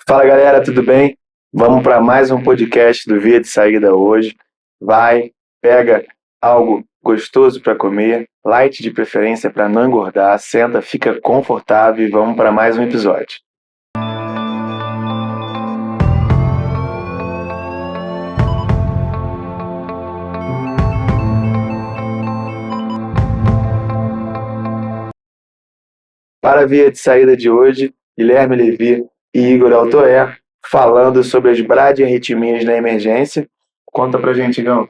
Fala galera, tudo bem? Vamos para mais um podcast do Via de Saída hoje. Vai, pega algo gostoso para comer, light de preferência para não engordar, senta, fica confortável e vamos para mais um episódio. Para a Via de Saída de hoje, Guilherme Levi e Igor Altoé falando sobre as bradiarritmias na emergência. Conta pra gente, Igão.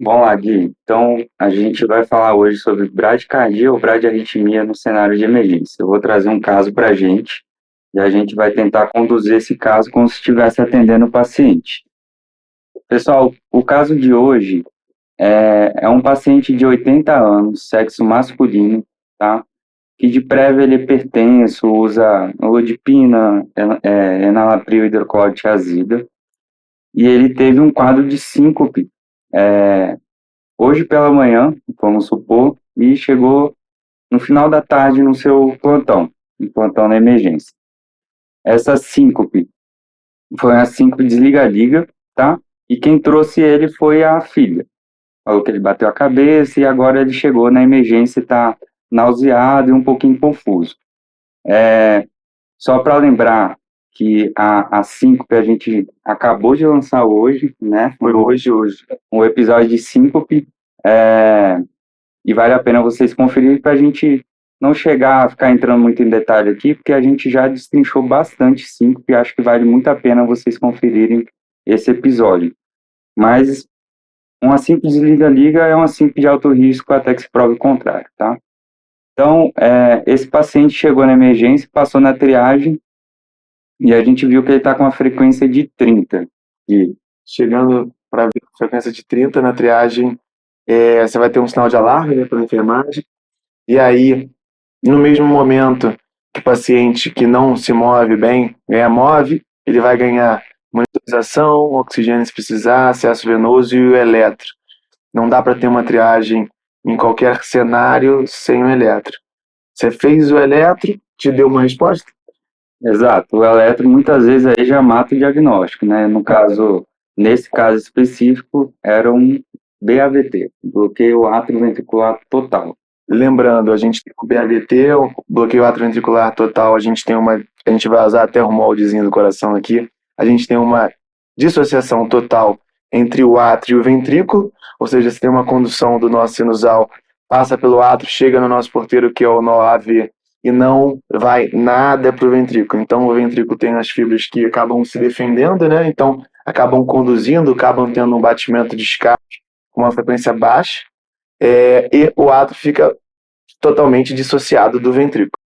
Vamos lá, Gui. Então, a gente vai falar hoje sobre bradicardia ou bradiarritmia no cenário de emergência. Eu vou trazer um caso para a gente e a gente vai tentar conduzir esse caso como se estivesse atendendo o paciente. Pessoal, o caso de hoje é um paciente de 80 anos, sexo masculino, tá? Que de prévia ele é hipertenso, usa olodipina, enalapril hidroclorotiazida, e ele teve um quadro de síncope hoje pela manhã, vamos supor, e chegou no final da tarde no seu plantão, no plantão na emergência. Essa síncope foi uma síncope desliga-liga, tá? E quem trouxe ele foi a filha. Falou que ele bateu a cabeça e agora ele chegou na emergência e está nauseado e um pouquinho confuso. Só para lembrar que a síncope a gente acabou de lançar hoje, né? Foi hoje. Um episódio de síncope, e vale a pena vocês conferirem para a gente não chegar a ficar entrando muito em detalhe aqui, porque a gente já destrinchou bastante síncope e acho que vale muito a pena vocês conferirem esse episódio. Mas uma simples liga-liga é uma síncope de alto risco até que se prove o contrário, tá? Então, esse paciente chegou na emergência, passou na triagem e a gente viu que ele está com uma frequência de 30. E chegando para a frequência de 30 na triagem, você vai ter um sinal de alarme, né, pela enfermagem. E aí, no mesmo momento que o paciente que não se move bem move, ele vai ganhar monitorização, oxigênio se precisar, acesso venoso e o eletro. Não dá para ter uma triagem em qualquer cenário sem o eletro. Você fez o eletro, te deu uma resposta? Exato, o eletro muitas vezes aí já mata o diagnóstico, né? Nesse caso específico, era um BAVT, bloqueio atrioventricular total. Lembrando, a gente tem o BAVT, o bloqueio atrioventricular total, a gente vai usar até o moldezinho do coração aqui, a gente tem uma dissociação total entre o átrio e o ventrículo, ou seja, se tem uma condução do nosso sinusal, passa pelo átrio, chega no nosso porteiro, que é o nó AV, e não vai nada para o ventrículo. Então, o ventrículo tem as fibras que acabam se defendendo, né? Então, acabam conduzindo, acabam tendo um batimento de escape com uma frequência baixa, e o átrio fica totalmente dissociado do ventrículo.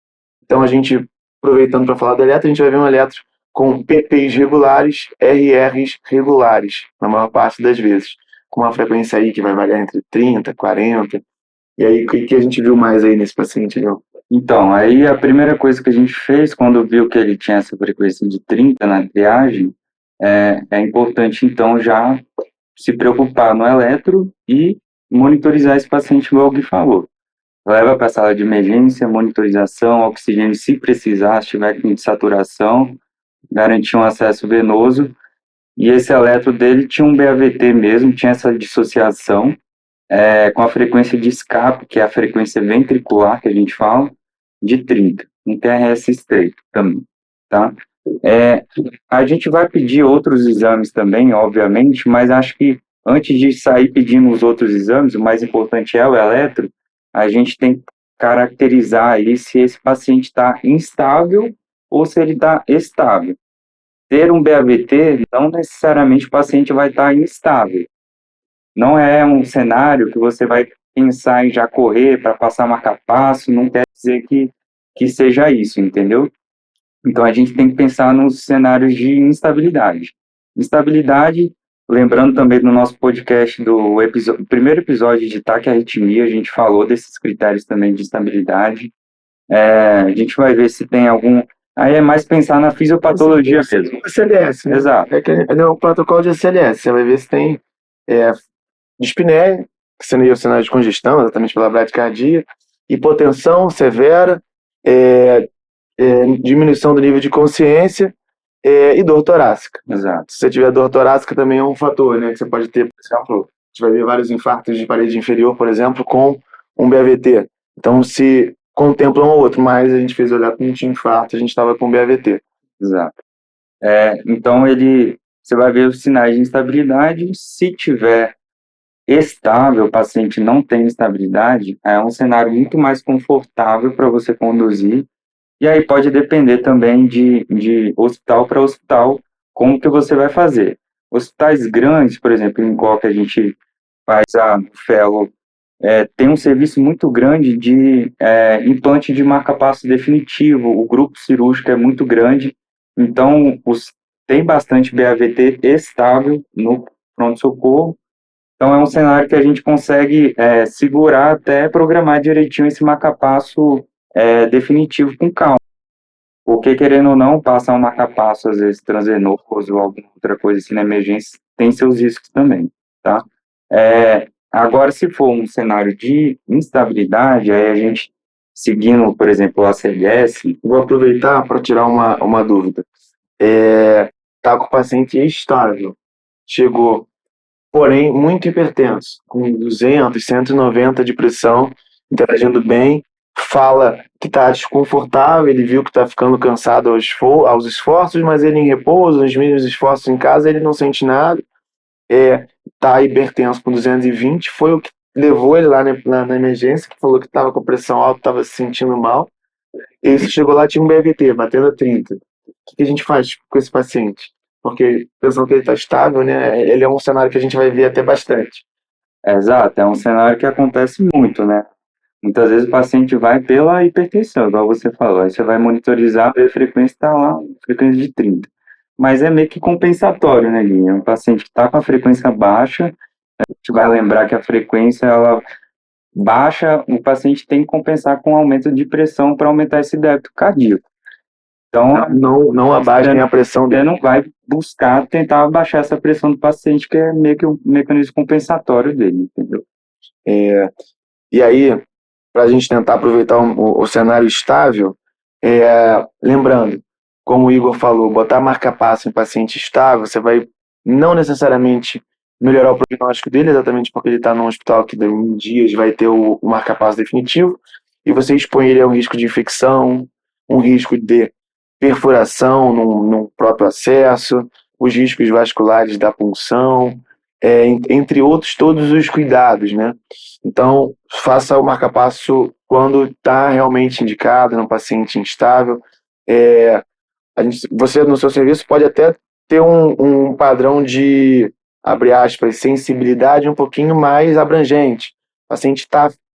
Então, a gente, aproveitando para falar do eletro, a gente vai ver um eletro com PPs regulares, RRs regulares, na maior parte das vezes, com uma frequência aí que vai variar entre 30, 40. E aí, o que a gente viu mais aí nesse paciente, Leon? Então, aí a primeira coisa que a gente fez, quando viu que ele tinha essa frequência de 30 na triagem, é importante, então, já se preocupar no eletro e monitorizar esse paciente, igual o Gui falou. Leva para a sala de emergência, monitorização, oxigênio se precisar, se tiver com saturação, garantir um acesso venoso. E esse eletro dele tinha um BAVT mesmo, tinha essa dissociação, com a frequência de escape, que é a frequência ventricular, que a gente fala, de 30, um TRS estreito também, tá? A gente vai pedir outros exames também, obviamente, mas acho que antes de sair pedindo os outros exames, o mais importante é o eletro, a gente tem que caracterizar aí se esse paciente está instável ou se ele está estável. Ter um BAVT, não necessariamente o paciente vai estar instável. Não é um cenário que você vai pensar em já correr para passar marca-passo, não quer dizer que seja isso, entendeu? Então, a gente tem que pensar nos cenários de instabilidade. Instabilidade, lembrando também do nosso podcast, do primeiro episódio de taquiarritmia, a gente falou desses critérios também de instabilidade. A gente vai ver se tem algum... Aí é mais pensar na fisiopatologia mesmo. SLS, né? Exato. É o protocolo de SLS. Você vai ver se tem dispneia, que seria o sinal de congestão, exatamente pela bradicardia, hipotensão severa, diminuição do nível de consciência, e dor torácica. Exato. Se você tiver dor torácica também é um fator, né? Que você pode ter, por exemplo, a gente vai ver vários infartos de parede inferior, por exemplo, com um BAVT. Então, se contempla um ou outro, mas a gente fez olhar com um tinha infarto, a gente estava com BAVT. Exato. Então, você vai ver os sinais de instabilidade. Se tiver estável, o paciente não tem instabilidade, é um cenário muito mais confortável para você conduzir. E aí pode depender também de hospital para hospital, como que você vai fazer. Hospitais grandes, por exemplo, em qual que a gente faz a fellow, tem um serviço muito grande de implante de marca-passo definitivo, o grupo cirúrgico é muito grande, então tem bastante BAVT estável no pronto-socorro, então é um cenário que a gente consegue segurar até programar direitinho esse marca-passo definitivo com calma. Porque, querendo ou não, passar um marca-passo, às vezes transvenoso ou alguma outra coisa assim na emergência, tem seus riscos também, tá? Agora, se for um cenário de instabilidade, aí a gente, seguindo, por exemplo, o ACLS... Vou aproveitar para tirar uma dúvida. Tá com o paciente estável, chegou, porém muito hipertenso, com 200, 190 de pressão, interagindo bem, fala que está desconfortável, ele viu que está ficando cansado aos esforços, mas ele em repouso, nos mínimos esforços em casa, ele não sente nada, tá hipertenso com 220, foi o que levou ele lá na emergência, que falou que estava com pressão alta, estava se sentindo mal, e isso chegou lá, tinha um BVT, batendo a 30. O que a gente faz com esse paciente? Porque, pensando que ele está estável, né, ele é um cenário que a gente vai ver até bastante. Exato, é um cenário que acontece muito, né? Muitas vezes o paciente vai pela hipertensão, igual você falou, aí você vai monitorizar, ver a frequência está lá, frequência de 30. Mas é meio que compensatório, né, Guinha? Um paciente que está com a frequência baixa, a gente vai lembrar que a frequência, ela baixa, o paciente tem que compensar com aumento de pressão para aumentar esse débito cardíaco. Então, não abaixem a pressão você dele. não vai buscar tentar abaixar essa pressão do paciente, que é meio que um mecanismo compensatório dele, entendeu? E aí, para a gente tentar aproveitar o cenário estável, lembrando, como o Igor falou, botar marca-passo em paciente estável, você vai não necessariamente melhorar o prognóstico dele, exatamente porque ele está num hospital que em dias vai ter o marca-passo definitivo, e você expõe ele a um risco de infecção, um risco de perfuração num próprio acesso, os riscos vasculares da punção, entre outros, todos os cuidados, né? Então, faça o marca-passo quando está realmente indicado num paciente instável. Você, no seu serviço, pode até ter um padrão de, abre aspas, sensibilidade um pouquinho mais abrangente. O paciente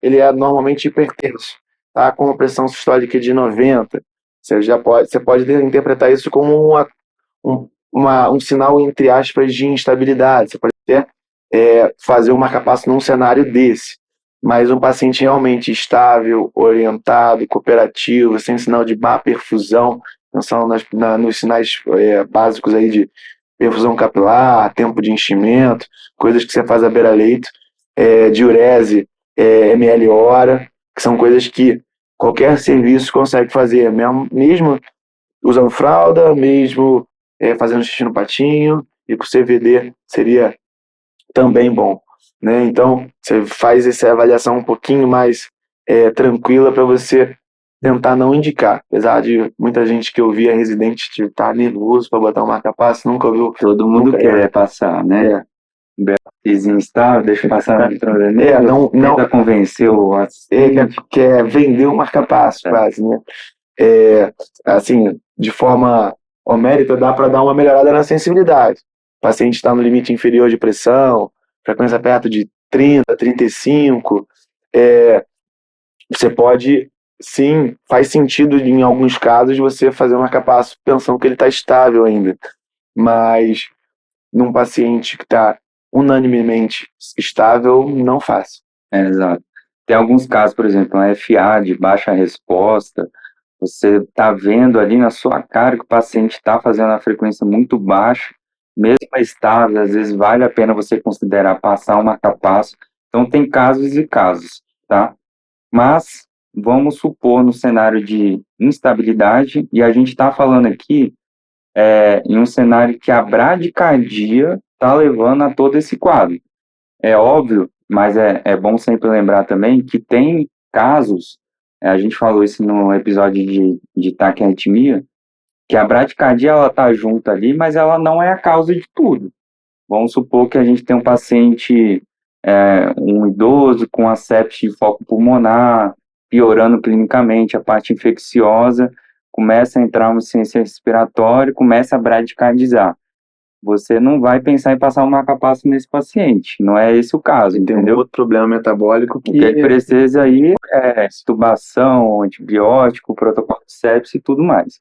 ele é normalmente hipertenso, tá com uma pressão sistólica de 90. Você pode interpretar isso como um sinal, entre aspas, de instabilidade. Você pode até fazer um marca-passo num cenário desse. Mas um paciente realmente estável, orientado, cooperativo, sem sinal de má perfusão, pensando nos sinais básicos aí de perfusão capilar, tempo de enchimento, coisas que você faz à beira-leito, diurese, ml hora, que são coisas que qualquer serviço consegue fazer, mesmo usando fralda, mesmo fazendo xixi no patinho, e com CVD seria também bom, né? Então, você faz essa avaliação um pouquinho mais tranquila para você tentar não indicar. Apesar de muita gente que eu via residente estar nervoso para botar um marca-passo, nunca ouviu. Todo mundo quer passar, né? Vizinho está, deixa eu passar na vitrola. Não tenta convencer o assistente. Quer vender o marca-passo, quase, né? Assim, de forma homérica, dá para dar uma melhorada na sensibilidade. O paciente está no limite inferior de pressão, frequência perto de 30, 35, você pode, sim, faz sentido em alguns casos você fazer um marca-passo pensando que ele está estável ainda, mas num paciente que está unanimemente estável, não faz. Exato. Tem alguns casos, por exemplo, um FA de baixa resposta, você está vendo ali na sua cara que o paciente está fazendo a frequência muito baixa, mesmo estável, às vezes vale a pena você considerar passar um marca-passo. Então, tem casos e casos, tá? Mas, vamos supor no cenário de instabilidade, e a gente está falando aqui em um cenário que a bradicardia está levando a todo esse quadro. É óbvio, mas é bom sempre lembrar também que tem casos, a gente falou isso no episódio de taquiarritmia, que a bradicardia ela está junto ali, mas ela não é a causa de tudo. Vamos supor que a gente tem um paciente, um idoso com ascépse de foco pulmonar, piorando clinicamente a parte infecciosa, começa a entrar uma insuficiência respiratória, começa a bradicardizar. Você não vai pensar em passar um marca-passo nesse paciente, não é esse o caso, Tem um entendeu? outro problema metabólico O que ele precisa aí é extubação, antibiótico, protocolo de sepse e tudo mais.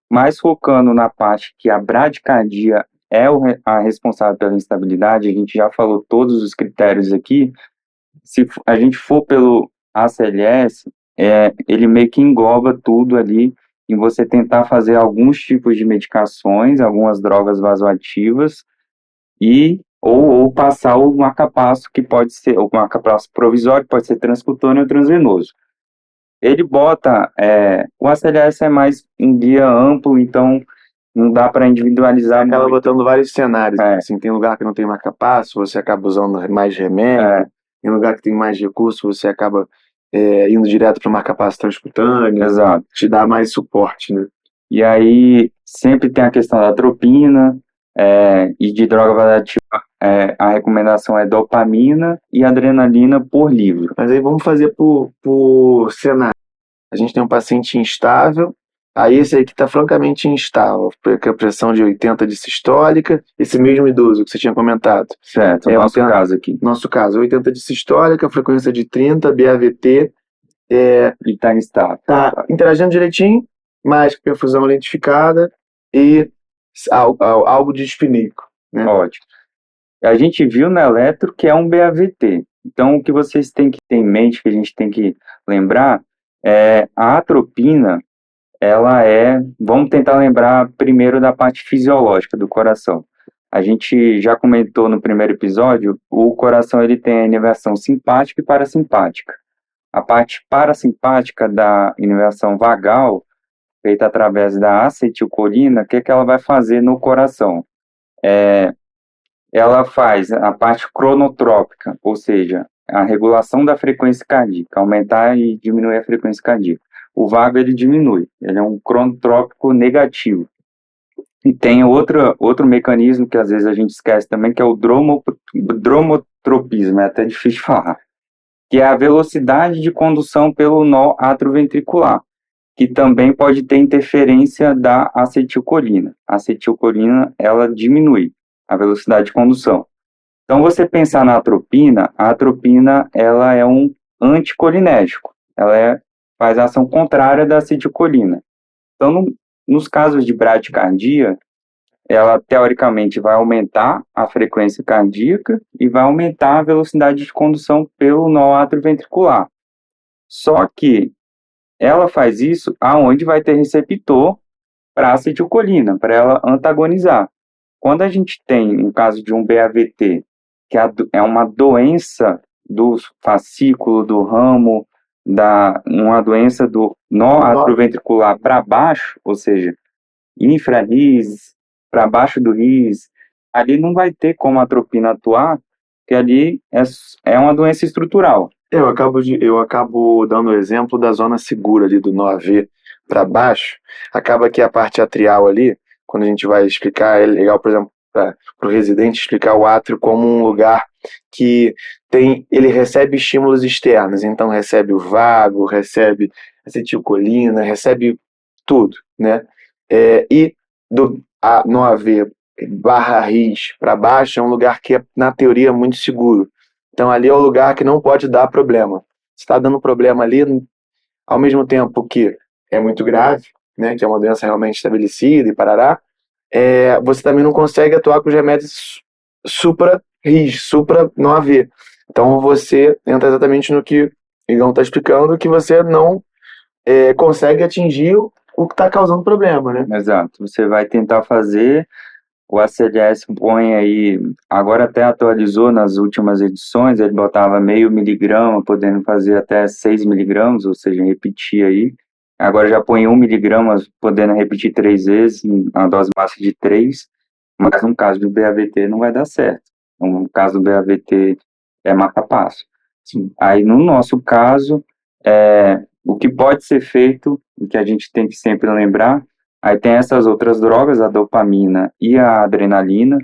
Mas focando na parte que a bradicardia é a responsável pela instabilidade, a gente já falou todos os critérios aqui. Se a gente for pelo ACLS, ele meio que engloba tudo ali em você tentar fazer alguns tipos de medicações, algumas drogas vasoativas ou passar o marca-passo, que pode ser o marca-passo provisório, pode ser transcutâneo ou transvenoso. Ele bota, o ACLS é mais um guia amplo, então não dá para individualizar acaba muito. botando vários cenários. Assim, tem lugar que não tem marca-passo, você acaba usando mais remédio. Em lugar que tem mais recurso, você acaba indo direto para o marca-passo transcutâneo. Exato. Te dá mais suporte, né? E aí sempre tem a questão da atropina e de droga vasoativa. A recomendação é dopamina e adrenalina por livro. Mas aí vamos fazer por cenário. A gente tem um paciente instável, aí esse aí que está francamente instável, com a pressão de 80 de sistólica, esse mesmo idoso que você tinha comentado. Certo, nosso caso aqui. Nosso caso, 80 de sistólica, frequência de 30, BAVT. E está instável. Está interagindo direitinho, mas com perfusão lentificada e algo de dispníco. Né? Ótimo. A gente viu na eletro que é um BAVT. Então, o que vocês têm que ter em mente, que a gente tem que lembrar, a atropina, vamos tentar lembrar primeiro da parte fisiológica do coração. A gente já comentou no primeiro episódio, o coração ele tem a inervação simpática e parasimpática. A parte parasimpática da inervação vagal, feita através da acetilcolina, o que ela vai fazer no coração? Ela faz a parte cronotrópica, ou seja, a regulação da frequência cardíaca, aumentar e diminuir a frequência cardíaca. O vago ele diminui, ele é um cronotrópico negativo. E tem outro mecanismo que às vezes a gente esquece também, que é o dromotropismo, é até difícil de falar, que é a velocidade de condução pelo nó atrioventricular, que também pode ter interferência da acetilcolina. A acetilcolina, ela diminui a velocidade de condução. Então, você pensar na atropina, a atropina ela é um anticolinérgico, ela faz a ação contrária da acetilcolina. Então, nos casos de bradicardia, ela teoricamente vai aumentar a frequência cardíaca e vai aumentar a velocidade de condução pelo nó atrioventricular. Só que ela faz isso aonde vai ter receptor para acetilcolina, para ela antagonizar. Quando a gente tem um caso de um BAVT, que é uma doença do fascículo, do ramo, uma doença do nó atrioventricular para baixo, ou seja, infra-RIS, para baixo do RIS, ali não vai ter como a atropina atuar, porque ali é uma doença estrutural. Eu acabo dando o exemplo da zona segura ali do nó AV para baixo. Acaba que a parte atrial ali, quando a gente vai explicar, é legal, por exemplo, para o residente explicar o átrio como um lugar que ele recebe estímulos externos, então recebe o vago, recebe acetilcolina, recebe tudo, né? E no AV barra RIS para baixo é um lugar que é, na teoria, muito seguro. Então ali é o lugar que não pode dar problema. Se está dando problema ali, ao mesmo tempo que é muito grave, né, que é uma doença realmente estabelecida e parará, você também não consegue atuar com os remédios supra-RIS, supra no AV. Então você entra exatamente no que o Igão está explicando, que você não consegue atingir o que está causando problema, né? Exato. Você vai tentar fazer, o ACLS põe aí, agora até atualizou nas últimas edições, ele botava meio miligrama, podendo fazer até 6 miligramas, ou seja, repetir aí Agora já põe 1 miligrama, podendo repetir 3 vezes, a dose máxima de 3, mas no caso do BAVT não vai dar certo. No caso do BAVT é marca-passo. Aí no nosso caso, o que pode ser feito, o que a gente tem que sempre lembrar, aí tem essas outras drogas, a dopamina e a adrenalina.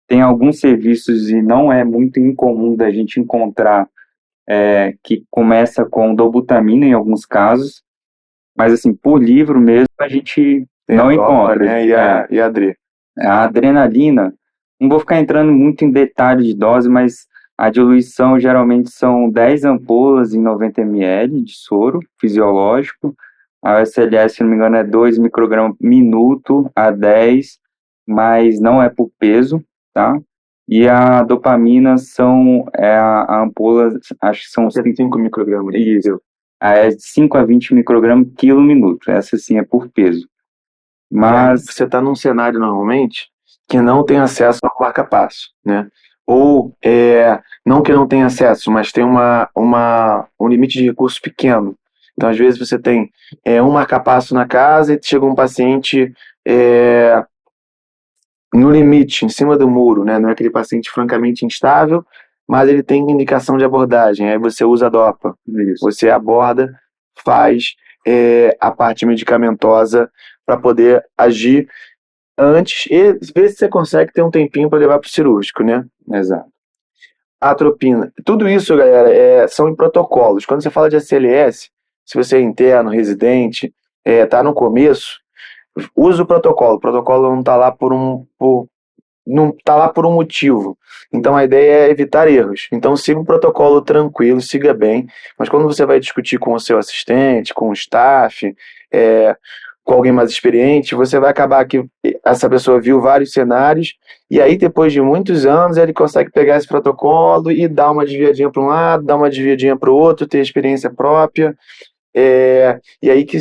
Tem alguns serviços, e não é muito incomum da gente encontrar, que começa com dobutamina em alguns casos, mas assim, por livro mesmo, a gente Tem não a dopa, encontra. né? E a adri. A adrenalina, não vou ficar entrando muito em detalhes de dose, mas a diluição geralmente são 10 ampolas em 90 ml de soro fisiológico. A SLS, se não me engano, é 2 microgramas minuto a 10, mas não é por peso, tá? E a dopamina a ampola, acho que são 5 microgramas. Isso. É 5 a 20 microgramas quilo minuto. Essa sim é por peso. Mas você está num cenário normalmente que não tem acesso ao marca-passo, né? Ou não que não tenha acesso, mas tem um limite de recurso pequeno. Então, às vezes, você tem um marca-passo na casa e chega um paciente no limite, em cima do muro, né? Não é aquele paciente francamente instável, mas ele tem indicação de abordagem. Aí você usa a DOPA. Isso. Você aborda, faz a parte medicamentosa para poder agir antes e ver se você consegue ter um tempinho para levar para o cirúrgico, né? Exato. Atropina. Tudo isso, galera, são em protocolos. Quando você fala de SLS, se você é interno, residente, tá no começo, usa o protocolo. O protocolo não está lá não está lá por um motivo. Então a ideia é evitar erros. Então siga o protocolo tranquilo, siga bem. Mas quando você vai discutir com o seu assistente, com o staff, com alguém mais experiente, você vai acabar que essa pessoa viu vários cenários e aí depois de muitos anos ele consegue pegar esse protocolo e dar uma desviadinha para um lado, dar uma desviadinha para o outro, ter experiência própria. E aí que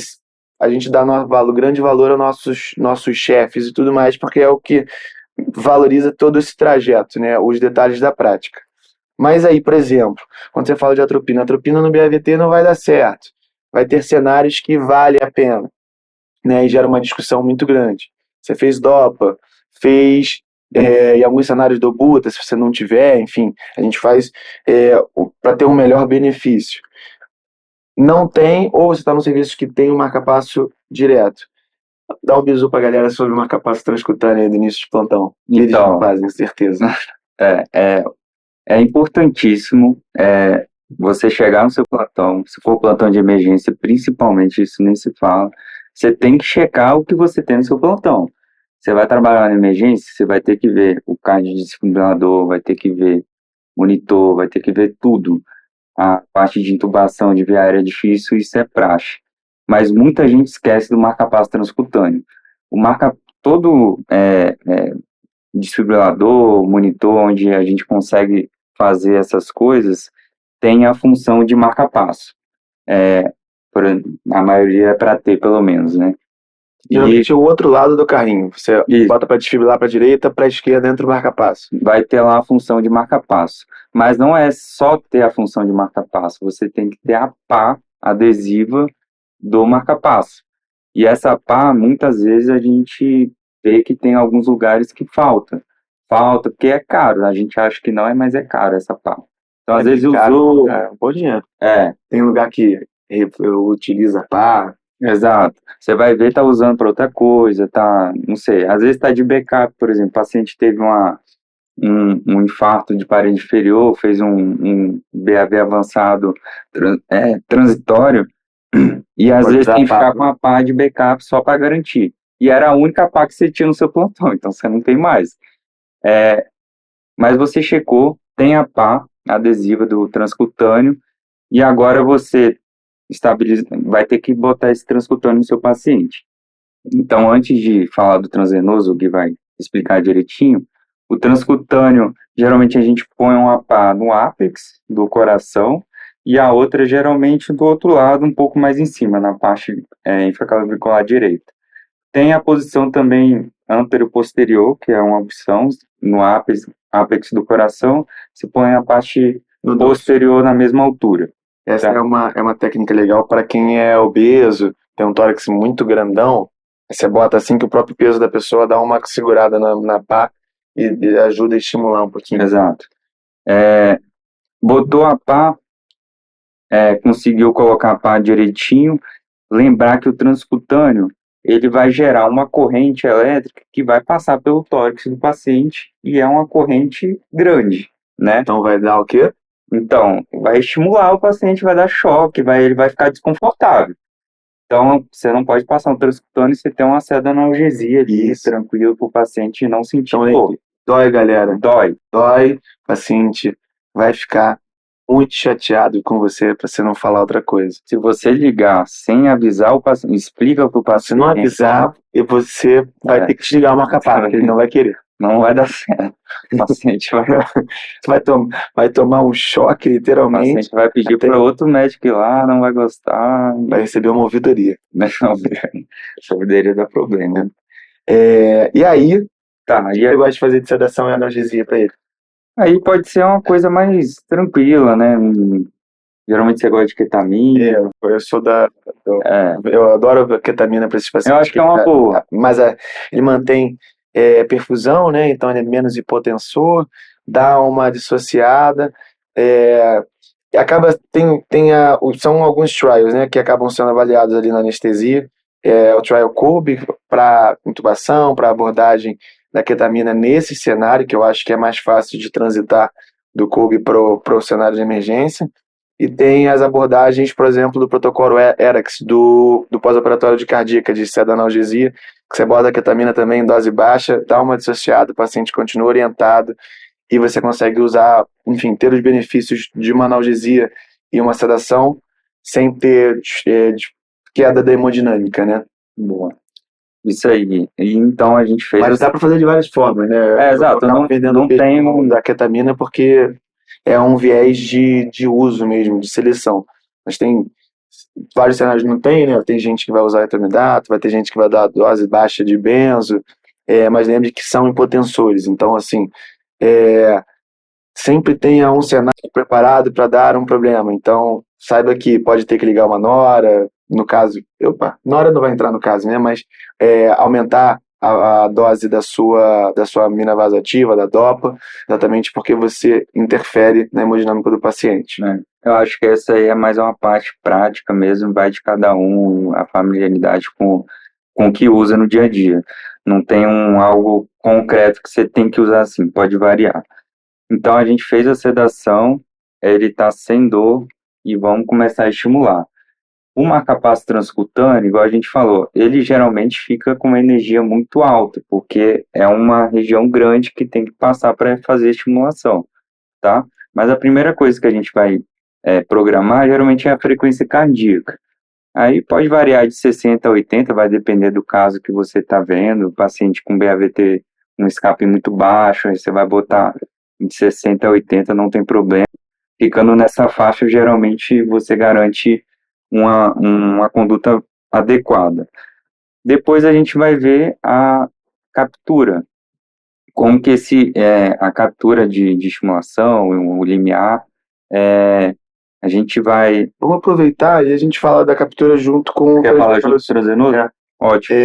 a gente dá grande valor aos nossos chefes e tudo mais, porque é o que valoriza todo esse trajeto, né? Os detalhes da prática. Mas aí, por exemplo, quando você fala de atropina no BAVT não vai dar certo. Vai ter cenários que vale a pena, né? E gera uma discussão muito grande. Você fez DOPA, fez em alguns cenários do Buta, se você não tiver, enfim, a gente faz para ter um melhor benefício. Não tem, ou você está num serviço que tem um marca-passo direto. Dá um bisu pra galera sobre o marca-passo transcutâneo aí do início de plantão. Que eles não fazem, certeza. É importantíssimo você chegar no seu plantão, se for plantão de emergência, principalmente, isso nem se fala, você tem que checar o que você tem no seu plantão. Você vai trabalhar na emergência, você vai ter que ver o cardiodesfibrilador, vai ter que ver monitor, vai ter que ver tudo. A parte de intubação de via aérea difícil, isso é praxe. Mas muita gente esquece do marca-passo transcutâneo. Todo desfibrilador, monitor, onde a gente consegue fazer essas coisas, tem a função de marca-passo. A maioria é para ter, pelo menos, né? Geralmente é o outro lado do carrinho. Você bota para desfibrilar para a direita, para a esquerda, dentro do marca-passo. Vai ter lá a função de marca-passo. Mas não é só ter a função de marca-passo, você tem que ter a pá adesiva do marca-passo. E essa pá, muitas vezes a gente vê que tem alguns lugares que falta. Falta porque é caro, a gente acha que não é, mas é caro essa pá. Então, às vezes usou... um bom dinheiro. Tem lugar que utiliza pá. Exato. Você vai ver, tá usando para outra coisa, tá, não sei, às vezes tá de backup, por exemplo, o paciente teve um infarto de parede inferior, fez um BAV avançado transitório, e às vezes tem que ficar com a pá de backup só para garantir. E era a única pá que você tinha no seu plantão, então você não tem mais. Mas você checou, tem a pá adesiva do transcutâneo, e agora você vai ter que botar esse transcutâneo no seu paciente. Então, antes de falar do transvenoso, o Gui vai explicar direitinho, o transcutâneo, geralmente a gente põe uma pá no ápex do coração e a outra geralmente do outro lado, um pouco mais em cima, na parte infraclavicular direita. Tem a posição também antero-posterior, que é uma opção, no ápex do coração, se põe a parte posterior na mesma altura. Essa é uma técnica legal para quem é obeso, tem um tórax muito grandão, aí você bota assim que o próprio peso da pessoa dá uma segurada na pá e ajuda a estimular um pouquinho. Exato. Botou a pá, conseguiu colocar a pá direitinho, lembrar que o transcutâneo ele vai gerar uma corrente elétrica que vai passar pelo tórax do paciente e é uma corrente grande, né? Então vai dar o quê? Então, vai estimular o paciente, vai dar choque, ele vai ficar desconfortável. Então, você não pode passar um transcutâneo e você ter uma certa analgesia ali, Isso. tranquilo, para o paciente não sentir Então, dor. dói, galera. Dói. Dói, o paciente vai ficar muito chateado com você para você não falar outra coisa. Se você ligar sem avisar o paciente, explica para o paciente. Se não avisar, você vai ter que desligar o marca-pá, porque ele não vai querer. Não vai dar certo. O paciente vai tomar um choque, o literalmente. paciente vai pedir Até- para outro médico ir lá, não vai gostar. Vai receber uma ouvidoria. Não, poderia dar problema. E aí, Tá, o que eu gosto de fazer de sedação e analgesia para ele? aí pode ser uma coisa mais tranquila, né? Geralmente você gosta de ketamina. Eu sou da. É. Eu adoro a ketamina para esses pacientes. Eu acho que é uma boa. Mas ele mantém perfusão, né? Então ele é menos hipotensor, dá uma dissociada. São alguns trials, né? Que acabam sendo avaliados ali na anestesia. O trial COBE para intubação, para abordagem da ketamina nesse cenário, que eu acho que é mais fácil de transitar do COBE para o cenário de emergência. E tem as abordagens, por exemplo, do protocolo ERAX, do pós-operatório de cardíaca, de sedanalgesia, que você bota a ketamina também em dose baixa, dá uma dissociada, o paciente continua orientado e você consegue usar, enfim, ter os benefícios de uma analgesia e uma sedação sem ter queda da hemodinâmica, né? Boa. Isso aí. E então a gente fez. Mas dá para fazer de várias formas, né? Exato. Eu não vendendo não tem da ketamina porque é um viés de uso mesmo, de seleção. Mas tem vários cenários que não tem, né? Tem gente que vai usar etomidato, vai ter gente que vai dar dose baixa de benzo, mas lembre que são hipotensores. Então, assim, sempre tenha um cenário preparado para dar um problema. Então, saiba que pode ter que ligar uma nora, no caso, nora não vai entrar no caso, né? Mas aumentar a dose da sua amina vasoativa, da DOPA, exatamente porque você interfere na hemodinâmica do paciente. Eu acho que essa aí é mais uma parte prática mesmo, vai de cada um, a familiaridade com o que usa no dia a dia. Não tem algo concreto que você tem que usar assim, pode variar. Então a gente fez a sedação, ele está sem dor e vamos começar a estimular. O marca-passo transcutâneo, igual a gente falou, ele geralmente fica com uma energia muito alta, porque é uma região grande que tem que passar para fazer a estimulação, tá? Mas a primeira coisa que a gente vai programar geralmente é a frequência cardíaca. Aí pode variar de 60 a 80, vai depender do caso que você está vendo. O paciente com BAVT, um escape muito baixo, aí você vai botar de 60 a 80, não tem problema. Ficando nessa faixa, geralmente você garante uma conduta adequada. Depois a gente vai ver a captura. Como que a captura de estimulação, o limiar, a gente vai... Vamos aproveitar e a gente fala da captura junto com... Quer falar junto do transvenoso? Ótimo.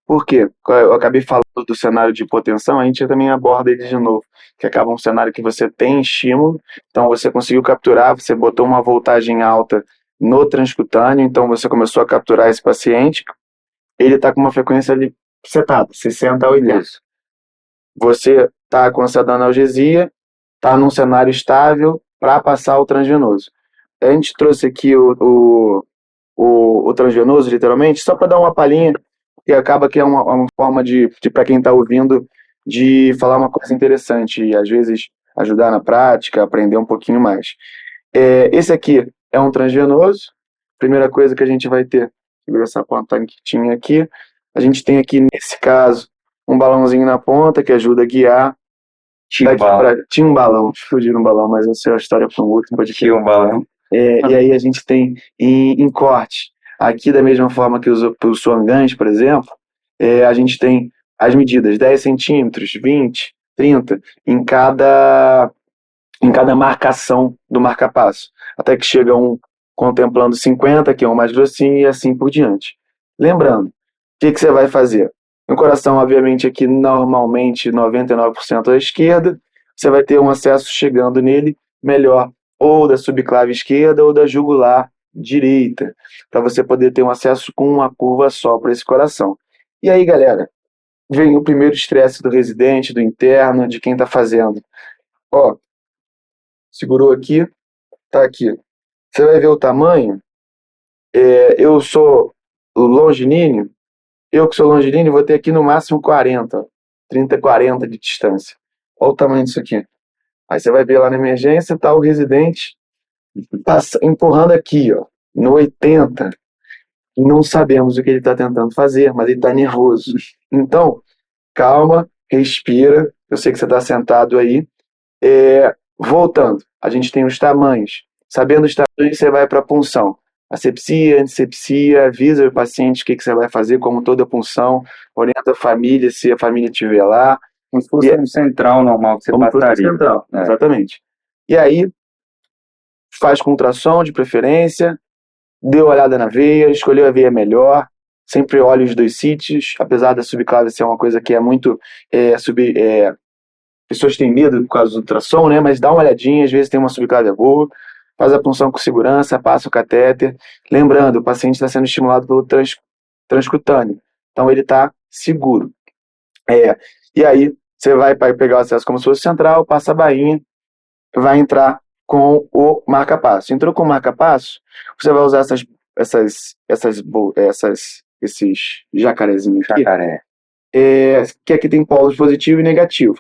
Por quê? Eu acabei falando do cenário de hipotensão, a gente também aborda ele de novo, que acaba um cenário que você tem estímulo, então você conseguiu capturar, você botou uma voltagem alta no transcutâneo, então você começou a capturar esse paciente, ele está com uma frequência ali setada, 60 a 80. Isso. Você está com essa analgesia, está num cenário estável para passar o transvenoso. A gente trouxe aqui o transvenoso, literalmente, só para dar uma palhinha, que acaba que é uma forma de para quem está ouvindo, de falar uma coisa interessante e às vezes ajudar na prática, aprender um pouquinho mais. Esse aqui é um transvenoso. Primeira coisa que a gente vai ter, segura essa ponta que tinha aqui, a gente tem aqui, nesse caso, um balãozinho na ponta que ajuda a guiar. Tinha um balão, fugiu um balão, mas essa é a história para um outro podcast. Tinha um balão. E aí a gente tem em corte, aqui da mesma forma que os swangans, por exemplo, a gente tem as medidas 10 centímetros, 20, 30, em cada marcação do marca-passo, até que chega um contemplando 50, que é o mais grossinho, e assim por diante. Lembrando, o que você vai fazer? No coração, obviamente, aqui normalmente 99% à esquerda, você vai ter um acesso chegando nele melhor, ou da subclave esquerda ou da jugular direita, para você poder ter um acesso com uma curva só para esse coração. E aí, galera, vem o primeiro estresse do residente, do interno, de quem está fazendo. Ó, segurou aqui, tá aqui. Você vai ver o tamanho. Eu sou longilíneo, eu que sou longilíneo vou ter aqui no máximo 40, 30, 40 de distância. Olha o tamanho disso aqui. Aí você vai ver lá na emergência, tá o residente empurrando aqui, ó, no 80. E não sabemos o que ele está tentando fazer, mas ele está nervoso. Então, calma, respira. Eu sei que você está sentado aí. Voltando, a gente tem os tamanhos. Sabendo os tamanhos, você vai para a punção. Asepsia, antisepsia, avisa o paciente o que você vai fazer, como toda punção, orienta a família, se a família estiver lá. Como se fosse um central normal que você passaria. Central, exatamente. E aí, faz com ultrassom de preferência, dê uma olhada na veia, escolheu a veia melhor, sempre olhe os dois sítios, apesar da subclave ser uma coisa que é muito... pessoas têm medo por causa do ultrassom, né? Mas dá uma olhadinha, às vezes tem uma subclave boa, faz a punção com segurança, passa o catéter. Lembrando, o paciente está sendo estimulado pelo transcutâneo, então ele está seguro. E aí, você vai pegar o acesso como se fosse central, passa a bainha, vai entrar com o marca-passo. Entrou com o marca-passo, você vai usar esses jacarezinhos aqui. Jacaré. Que aqui tem polos positivo e negativo.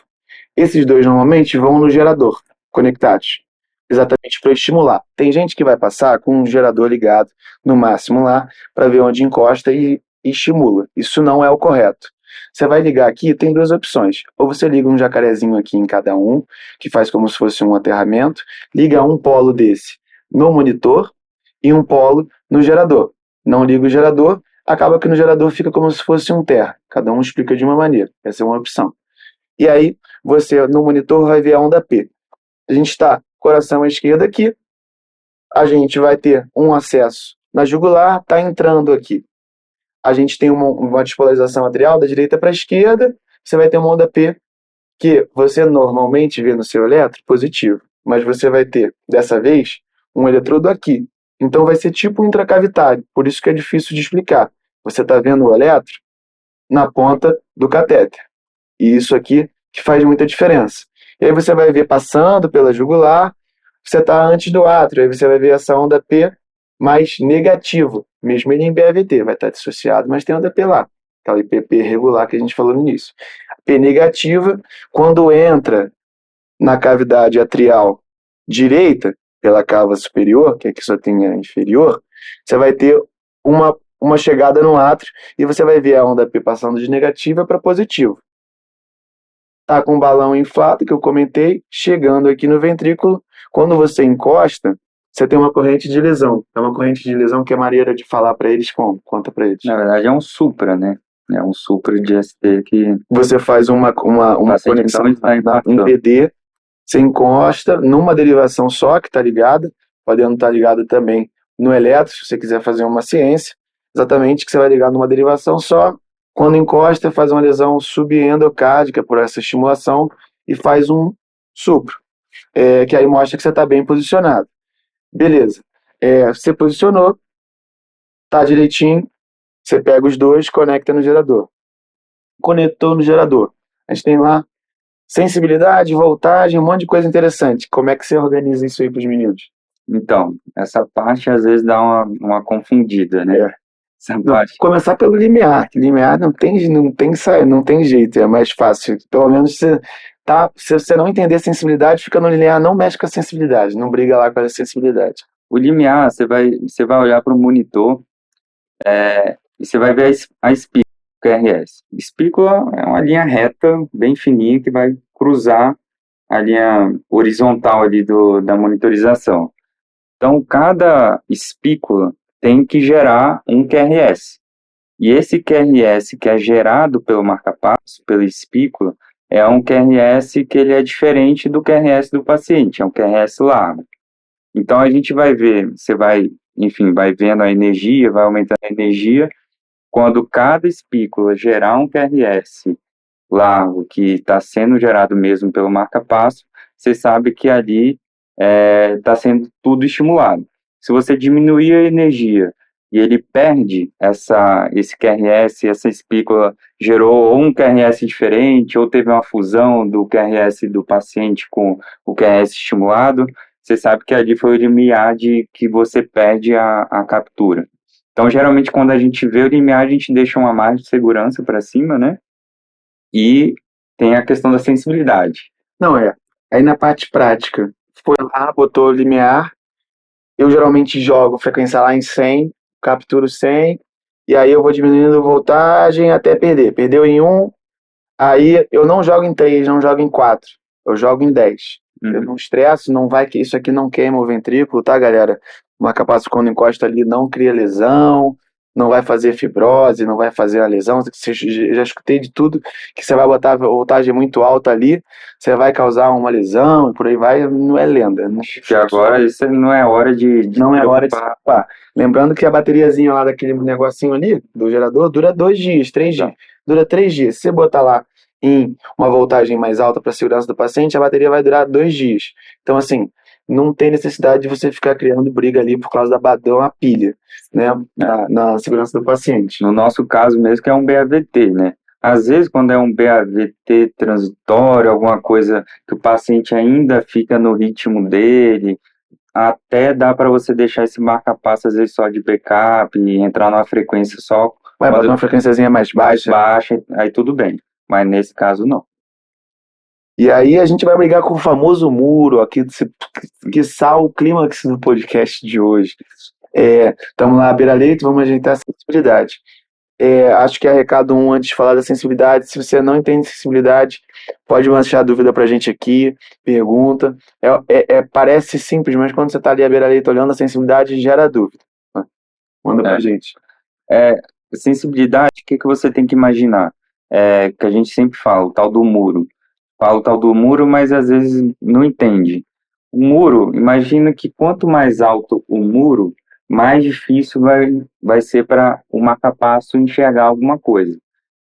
Esses dois normalmente vão no gerador, conectados, exatamente para estimular. Tem gente que vai passar com um gerador ligado no máximo lá, para ver onde encosta e estimula. Isso não é o correto. Você vai ligar aqui, tem duas opções. Ou você liga um jacarezinho aqui em cada um, que faz como se fosse um aterramento, liga um polo desse no monitor e um polo no gerador. Não liga o gerador, acaba que no gerador fica como se fosse um ter. Cada um explica de uma maneira. Essa é uma opção. E aí, você no monitor vai ver a onda P. A gente está coração à esquerda aqui, a gente vai ter um acesso na jugular, está entrando aqui. A gente tem uma despolarização atrial da direita para a esquerda, você vai ter uma onda P que você normalmente vê no seu eletro positivo, mas você vai ter, dessa vez, um eletrodo aqui. Então vai ser tipo intracavitário, por isso que é difícil de explicar. Você está vendo o eletro na ponta do catéter. E isso aqui que faz muita diferença. E aí você vai ver passando pela jugular, você está antes do átrio, aí você vai ver essa onda P mais negativo, mesmo ele em BAVT, vai estar dissociado, mas tem onda P lá, aquela IPP regular que a gente falou no início. P negativa, quando entra na cavidade atrial direita, pela cava superior, que aqui só tem a inferior, você vai ter uma chegada no átrio e você vai ver a onda P passando de negativa para positivo. Tá com o balão inflado, que eu comentei, chegando aqui no ventrículo. Quando você encosta, você tem uma corrente de lesão. É uma corrente de lesão que é maneira de falar para eles como? Conta para eles. Na verdade é um supra, né? É um supra de ST que... Você faz uma conexão em PD, você encosta numa derivação só que está ligada, podendo estar ligado também no eletro, se você quiser fazer uma ciência, exatamente que você vai ligar numa derivação só. Quando encosta, faz uma lesão subendocárdica por essa estimulação e faz um supro, que aí mostra que você está bem posicionado. Beleza. Você posicionou, tá direitinho, você pega os dois, conecta no gerador. Conectou no gerador. A gente tem lá sensibilidade, voltagem, um monte de coisa interessante. Como é que você organiza isso aí para os meninos? Então, essa parte às vezes dá uma confundida, né? Começar pelo limiar. Limiar não tem jeito, é mais fácil. Pelo menos se você não entender a sensibilidade, fica no linear, não mexe com a sensibilidade, não briga lá com a sensibilidade. O limiar, você vai olhar para o monitor e você vai ver a espícula, QRS. Espícula é uma linha reta, bem fininha, que vai cruzar a linha horizontal ali da monitorização. Então, cada espícula tem que gerar um QRS. E esse QRS que é gerado pelo marca-passo, pela espícula, é um QRS que ele é diferente do QRS do paciente, é um QRS largo. Então, a gente vai ver, você vai enfim, vai vendo a energia, vai aumentando a energia. Quando cada espícula gerar um QRS largo que está sendo gerado mesmo pelo marca-passo, você sabe que ali está sendo tudo estimulado. Se você diminuir a energia e ele perde esse QRS, essa espícula gerou ou um QRS diferente, ou teve uma fusão do QRS do paciente com o QRS estimulado, você sabe que ali foi o limiar de que você perde a captura. Então, geralmente, quando a gente vê o limiar, a gente deixa uma margem de segurança para cima, né? E tem a questão da sensibilidade. Não é. Aí na parte prática, foi lá, botou o limiar. Eu geralmente jogo frequência lá em 100, capturo 100, e aí eu vou diminuindo voltagem até perder. Perdeu em 1, aí eu não jogo em 3, não jogo em 4, eu jogo em 10. Eu não estresso, não vai que isso aqui não queima o ventrículo, tá, galera? Uma capacidade quando encosta ali não cria lesão, não vai fazer fibrose, não vai fazer uma lesão. Já escutei de tudo que você vai botar voltagem muito alta ali, você vai causar uma lesão e por aí vai, não é lenda. Não, Que agora isso não é hora de não é hora de se preocupar. Lembrando que a bateriazinha lá daquele negocinho ali, do gerador, dura 2 dias, 3 dias. Dura 3 dias. Se você botar lá em uma voltagem mais alta para a segurança do paciente, a bateria vai durar 2 dias. Então, assim, não tem necessidade de você ficar criando briga ali por causa da uma pilha, né, na segurança do paciente. No nosso caso mesmo, que é um BAVT, né? Às vezes, quando é um BAVT transitório, alguma coisa que o paciente ainda fica no ritmo dele, até dá para você deixar esse marca-passo, às vezes, só de backup e entrar numa frequência só. Vai botar uma frequênciazinha mais baixa. Aí tudo bem. Mas nesse caso, não. E aí a gente vai brigar com o famoso muro aqui, que sal o clímax do podcast de hoje. Estamos lá à beira-leito, vamos ajeitar a sensibilidade. Acho que é recado 1 antes de falar da sensibilidade. Se você não entende sensibilidade, pode deixar dúvida pra gente aqui, pergunta. Parece simples, mas quando você está ali à beira-leito olhando a sensibilidade, gera dúvida. Manda pra gente. Sensibilidade, o que você tem que imaginar? Que a gente sempre fala, o tal do muro. Fala o tal do muro, mas às vezes não entende. O muro, imagina que quanto mais alto o muro, mais difícil vai ser para o marca-passo enxergar alguma coisa.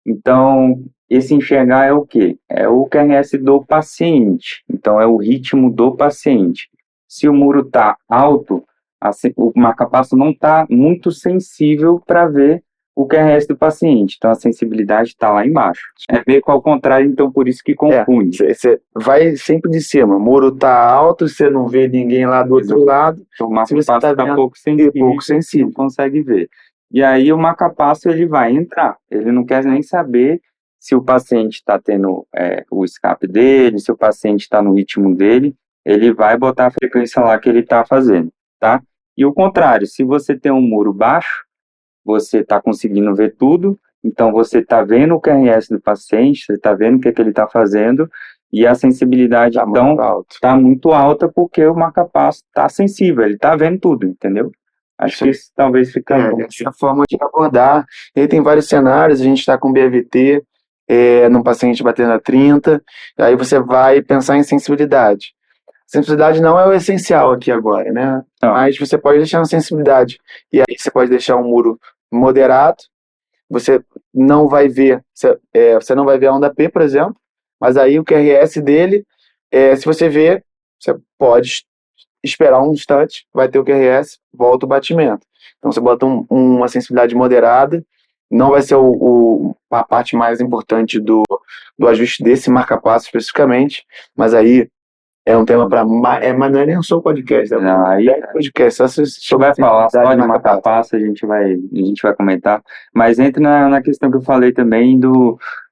Então, esse enxergar é o quê? É o QRS do paciente. Então, é o ritmo do paciente. Se o muro está alto, o marca-passo não está muito sensível para ver o QRS do paciente. Então, a sensibilidade está lá embaixo. É meio que ao contrário, então por isso que confunde. Você vai sempre de cima. O muro está alto, você não vê ninguém lá do outro lado. Então, o marca-passo está pouco sensível, não consegue ver. E aí o marca-passo ele vai entrar. Ele não quer nem saber se o paciente está tendo o escape dele, se o paciente está no ritmo dele. Ele vai botar a frequência lá que ele está fazendo, tá? E o contrário, se você tem um muro baixo, você está conseguindo ver tudo, então você está vendo o QRS do paciente, você está vendo o que ele está fazendo, e a sensibilidade está muito alta porque o marca-passo está sensível, ele está vendo tudo, entendeu? Acho que isso talvez fique bom. Essa é a forma de abordar. E aí tem vários cenários, a gente está com BAVT, num paciente batendo a 30, aí você vai pensar em sensibilidade. Sensibilidade não é o essencial aqui agora, né? Não. Mas você pode deixar uma sensibilidade. E aí você pode deixar um muro moderado, você não vai ver, você não vai ver a onda P, por exemplo, mas aí o QRS dele, se você ver, você pode esperar um instante, vai ter o QRS, volta o batimento. Então você bota uma sensibilidade moderada, não vai ser a parte mais importante do ajuste desse marca-passo especificamente, mas aí é um tema para. Mas não é nem só o podcast, é podcast. Só se vai falar só de marca-passo, a gente vai comentar. Mas entra na questão que eu falei também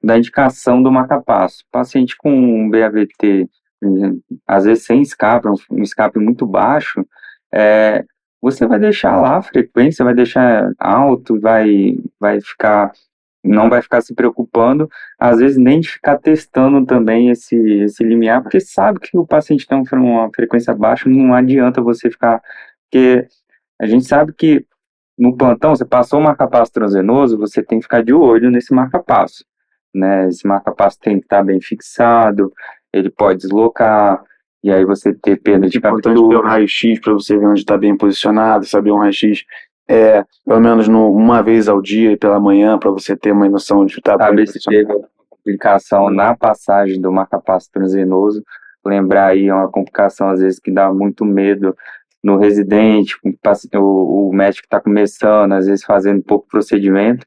da indicação do marca-passo. Paciente com um BAVT, às vezes sem escape, um escape muito baixo, você vai deixar lá a frequência, vai deixar alto, não vai ficar se preocupando, às vezes nem de ficar testando também esse limiar, porque sabe que o paciente tem uma frequência baixa, não adianta você ficar, porque a gente sabe que no plantão, você passou o marca-passo transvenoso, você tem que ficar de olho nesse marca-passo, né? Esse marca-passo tem que estar bem fixado, ele pode deslocar, e aí você ter perda de É importante ter o captura. raio-x para você ver onde está bem posicionado, saber um raio-x pelo menos uma vez ao dia e pela manhã, para você ter uma noção de estar bem Saber se posicionado. teve alguma complicação na passagem do marca-passo transvenoso. Lembrar aí, é uma complicação às vezes que dá muito medo no residente, o médico está começando, às vezes fazendo pouco procedimento.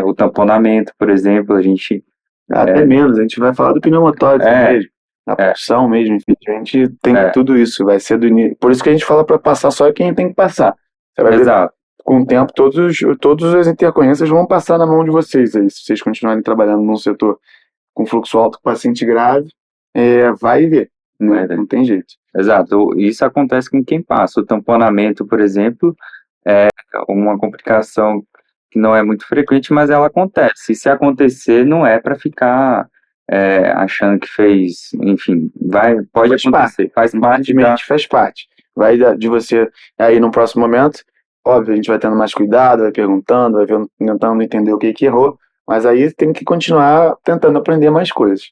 O tamponamento, por exemplo, a gente. Até menos, a gente vai falar do pneumotórax É, mesmo, da é, punção mesmo, enfim, a gente tem é, tudo isso, vai ser do início. Por isso que a gente fala para passar só quem tem que passar. Você vai ver, exato, com o tempo, todas as intercorrências vão passar na mão de vocês aí, se vocês continuarem trabalhando num setor com fluxo alto, com paciente grave, vai ver, né? é, Não tem jeito. exato. Isso acontece com quem passa. O tamponamento, por exemplo, é uma complicação que não é muito frequente, mas ela acontece. E se acontecer, não é para ficar achando que fez, enfim, pode Faz parte. acontecer, faz parte da. Infelizmente, faz parte. Vai de você aí no próximo momento. Óbvio, a gente vai tendo mais cuidado, vai perguntando, tentando entender o que errou, mas aí tem que continuar tentando aprender mais coisas.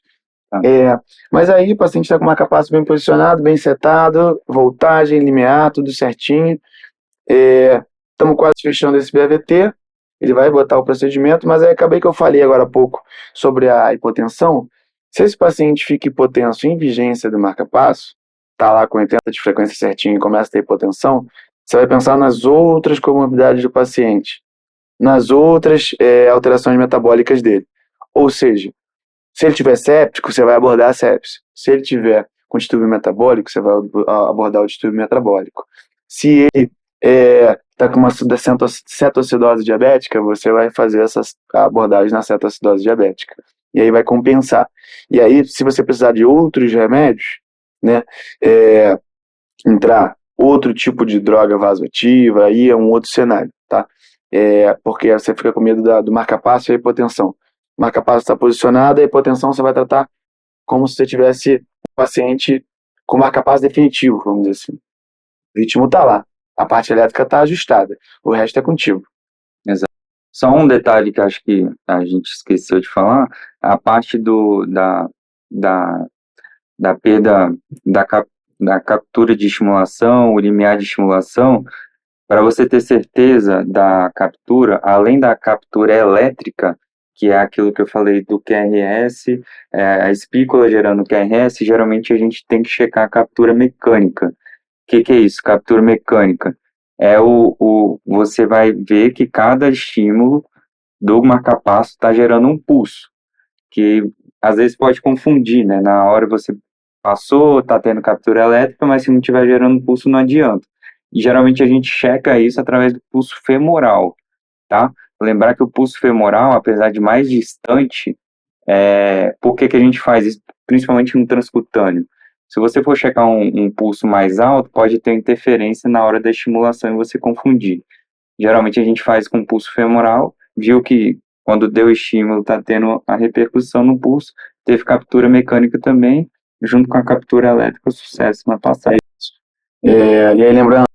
Tá. Mas aí o paciente está com uma capacidade bem posicionado, bem setado, voltagem, limiar, tudo certinho. Estamos quase fechando esse BAVT. Ele vai botar o procedimento, mas aí acabei que eu falei agora há pouco sobre a hipotensão. Se esse paciente fica hipotenso em vigência do marca-passo, está lá com 80 de frequência certinho e começa a ter hipotensão, você vai pensar nas outras comorbidades do paciente, nas outras alterações metabólicas dele. Ou seja, se ele tiver séptico, você vai abordar a sepse. Se ele tiver com distúrbio metabólico, você vai abordar o distúrbio metabólico. Se ele está com uma cetoacidose diabética, você vai fazer essas abordagens na cetoacidose diabética. E aí vai compensar. E aí, se você precisar de outros remédios, né, entrar outro tipo de droga vasoativa, aí é um outro cenário, tá? Porque você fica com medo do marca-passo e a hipotensão. O marca-passo está posicionado, a hipotensão você vai tratar como se você tivesse um paciente com marca-passo definitivo, vamos dizer assim. O ritmo está lá, a parte elétrica está ajustada, o resto é contigo. Exato. Só um detalhe que acho que a gente esqueceu de falar, a parte da, da perda da captura de estimulação, o limiar de estimulação, para você ter certeza da captura, além da captura elétrica, que é aquilo que eu falei do QRS, a espícula gerando QRS, geralmente a gente tem que checar a captura mecânica. O que é isso? Captura mecânica. Você vai ver que cada estímulo do marca-passo está gerando um pulso, que às vezes pode confundir, né? Na hora você passou, está tendo captura elétrica, mas se não estiver gerando pulso, não adianta. E geralmente a gente checa isso através do pulso femoral, tá? Lembrar que o pulso femoral, apesar de mais distante, por que a gente faz isso? Principalmente no transcutâneo. Se você for checar um pulso mais alto, pode ter interferência na hora da estimulação e você confundir. Geralmente a gente faz com pulso femoral, viu que quando deu estímulo está tendo a repercussão no pulso, teve captura mecânica também, junto com a captura elétrica, sucesso na passagem. E aí, lembrando,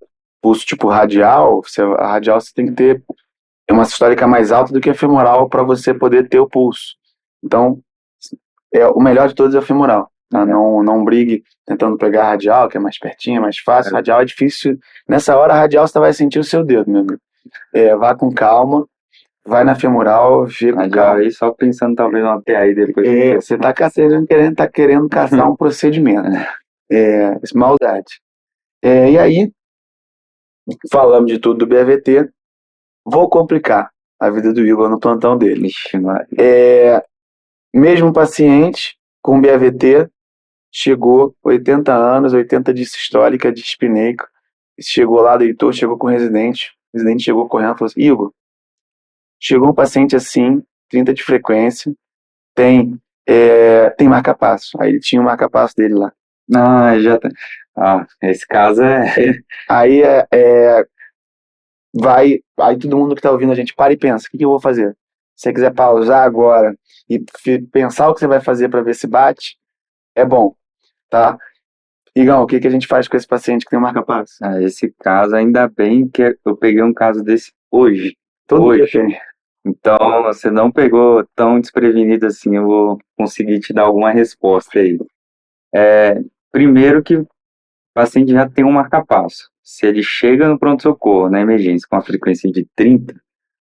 pulso tipo radial, a radial você tem que ter uma sistólica mais alta do que a femoral para você poder ter o pulso. Então, o melhor de todos é o femoral. Tá? Não brigue tentando pegar a radial, que é mais pertinho, é mais fácil. Radial é difícil. Nessa hora, a radial você vai sentir o seu dedo, meu amigo. Vá com calma, vai na femoral, vê com calma. Aí só pensando talvez numa PAI depois. Você está querendo caçar um procedimento. Maldade. E aí, falamos de tudo do BAVT, vou complicar a vida do Igor no plantão dele. Ixi, Mesmo paciente com BAVT, chegou 80 anos, 80 de sistólica, de espineico, chegou lá, deitou, chegou com o residente chegou correndo e falou assim, Igor, chegou um paciente assim, 30 de frequência, tem marca-passo. Aí ele tinha o marca-passo dele lá. Já tá. Esse caso Aí aí todo mundo que está ouvindo a gente para e pensa, o que eu vou fazer? Se você quiser pausar agora e pensar o que você vai fazer para ver se bate, é bom, tá? Igão, o que a gente faz com esse paciente que tem marca-passo? Esse caso, ainda bem que eu peguei um caso desse hoje. Todo dia tem. Então, você não pegou tão desprevenido assim, eu vou conseguir te dar alguma resposta aí. primeiro que o paciente já tem um marca-passo. Se ele chega no pronto-socorro, na emergência, com a frequência de 30,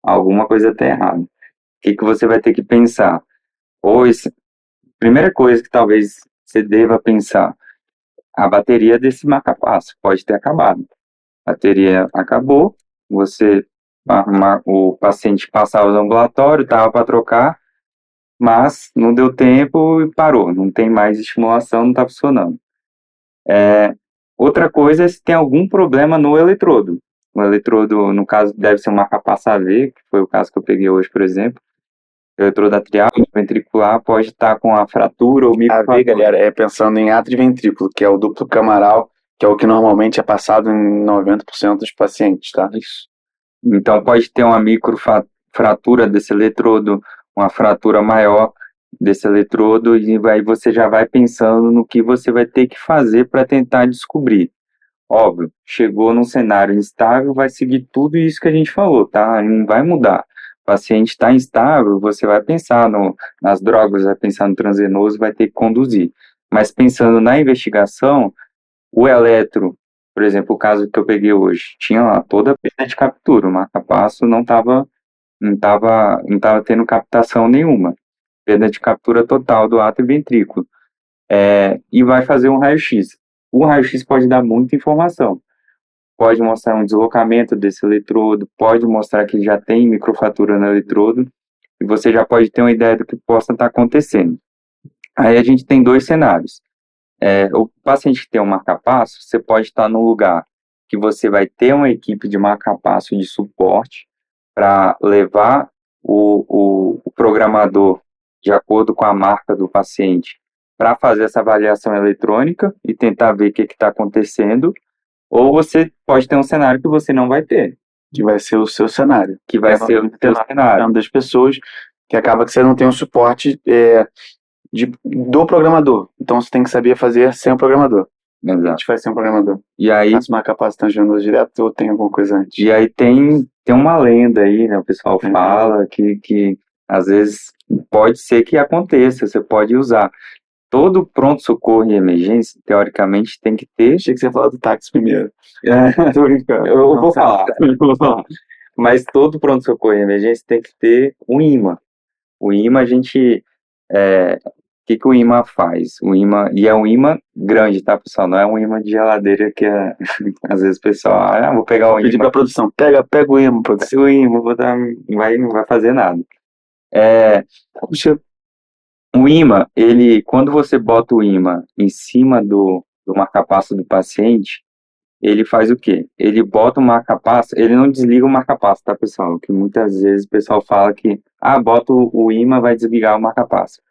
alguma coisa está errada. O que você vai ter que pensar? Primeira coisa que talvez você deva pensar, a bateria desse marca-passo pode ter acabado. A bateria acabou, o paciente passava no ambulatório, estava para trocar, mas não deu tempo e parou, não tem mais estimulação, não está funcionando. Outra coisa é se tem algum problema no eletrodo. O eletrodo, no caso, deve ser um marca-passo AV, que foi o caso que eu peguei hoje, por exemplo. O eletrodo atrial ventricular pode estar com a fratura ou microfratura. AV, galera, é pensando em átrio e ventrículo, que é o duplo camaral, que é o que normalmente é passado em 90% dos pacientes, tá? Isso. Então pode ter uma microfratura desse eletrodo, uma fratura maior desse eletrodo, e aí você já vai pensando no que você vai ter que fazer para tentar descobrir. Óbvio, chegou num cenário instável, vai seguir tudo isso que a gente falou, tá? Não vai mudar. O paciente está instável, você vai pensar nas drogas, vai pensar no transvenoso, vai ter que conduzir. Mas pensando na investigação, o eletro, por exemplo, o caso que eu peguei hoje, tinha lá toda a perda de captura, o marca-passo não tava tendo captação nenhuma. Perda de captura total do átrio ventrículo. E vai fazer um raio-x. O raio-x pode dar muita informação. Pode mostrar um deslocamento desse eletrodo, pode mostrar que já tem microfratura no eletrodo, e você já pode ter uma ideia do que possa estar acontecendo. Aí a gente tem dois cenários. O paciente que tem um marca-passo, você pode estar num lugar que você vai ter uma equipe de marca-passo de suporte para levar o programador de acordo com a marca do paciente para fazer essa avaliação eletrônica e tentar ver o que está acontecendo, ou você pode ter um cenário que você não vai ter. Que vai ser o seu cenário. Que vai ser o seu cenário. Das pessoas, que acaba que você não tem um suporte do programador. Então você tem que saber fazer sem o programador. Exato. A gente faz sem o programador. E aí, faço uma capacitação de direto ou tem alguma coisa antes? E aí tem uma lenda aí, né? O pessoal fala que às vezes pode ser que aconteça, você pode usar. Todo pronto-socorro e emergência, teoricamente, tem que ter. Achei que você ia falar do táxi primeiro. Tô brincando. Eu vou falar. Mas todo pronto-socorro e emergência tem que ter um imã. O imã, a gente. O que o imã faz? O imã, e é um imã grande, tá, pessoal? Não é um imã de geladeira que às vezes o pessoal, vou pegar o imã. Pedir pra produção, pega o imã, produção. O imã, não vai fazer nada. O imã, quando você bota o imã em cima do marca-passo do paciente, ele faz o quê? Ele bota o marca-passo, ele não desliga o marca-passo, tá, pessoal? Que muitas vezes o pessoal fala que, bota o imã, vai desligar o marca-passo.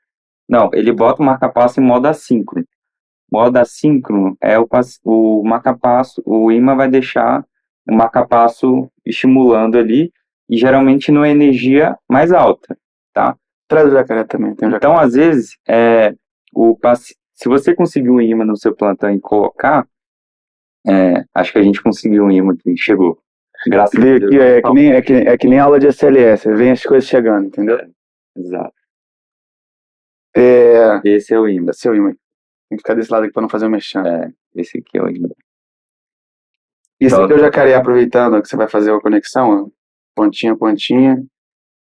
Não, ele bota o marca-passo em modo assíncrono. Modo assíncrono é o marca-passo, o imã vai deixar o marca-passo estimulando ali, e geralmente numa energia mais alta, tá? Traz o jacaré também. Tem jacaré. Então, às vezes, se você conseguir um imã no seu plantão e colocar, acho que a gente conseguiu um imã aqui, chegou. Graças a Deus. É que nem aula de SLS, vem as coisas chegando, entendeu? Exato. Esse é o imã. Esse é o imã. Tem que ficar desse lado aqui para não fazer o mexão. Esse aqui é o imã. E esse aqui é o jacaré, aproveitando que você vai fazer a conexão, pontinha,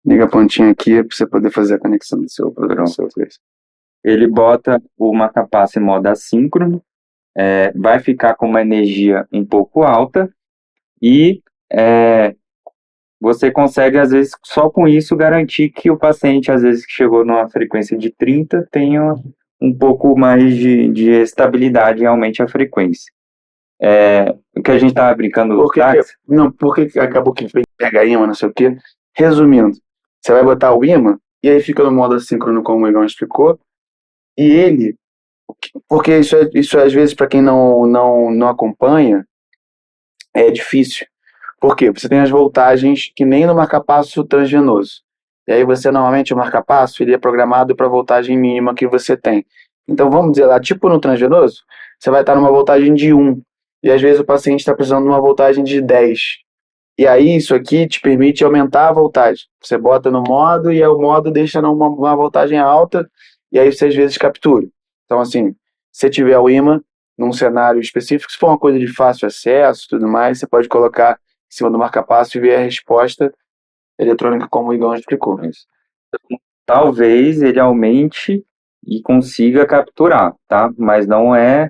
liga a pontinha aqui para você poder fazer a conexão do seu programa. Ele bota o marca-passo em modo assíncrono, vai ficar com uma energia um pouco alta e você consegue, às vezes, só com isso, garantir que o paciente, às vezes, que chegou numa frequência de 30, tenha um pouco mais de estabilidade e aumente a frequência. O que a gente estava brincando no táxi... Porque acabou que pega imã, não sei o quê. Resumindo, você vai botar o imã, e aí fica no modo assíncrono, como o Igor explicou, e ele... Porque isso às vezes, para quem não acompanha, é difícil. Por quê? Você tem as voltagens que nem no marca-passo transvenoso. E aí você, normalmente, o marca-passo, ele é programado para a voltagem mínima que você tem. Então, vamos dizer lá, tipo no transvenoso, você vai estar numa voltagem de 1. E às vezes o paciente está precisando de uma voltagem de 10. E aí isso aqui te permite aumentar a voltagem. Você bota no modo e aí o modo deixa numa voltagem alta e aí você às vezes captura. Então assim, se tiver o imã, num cenário específico, se for uma coisa de fácil acesso e tudo mais, você pode colocar em cima do marca-passo e ver a resposta eletrônica, como o Igão explicou. Isso. Talvez ele aumente e consiga capturar, tá? Mas não é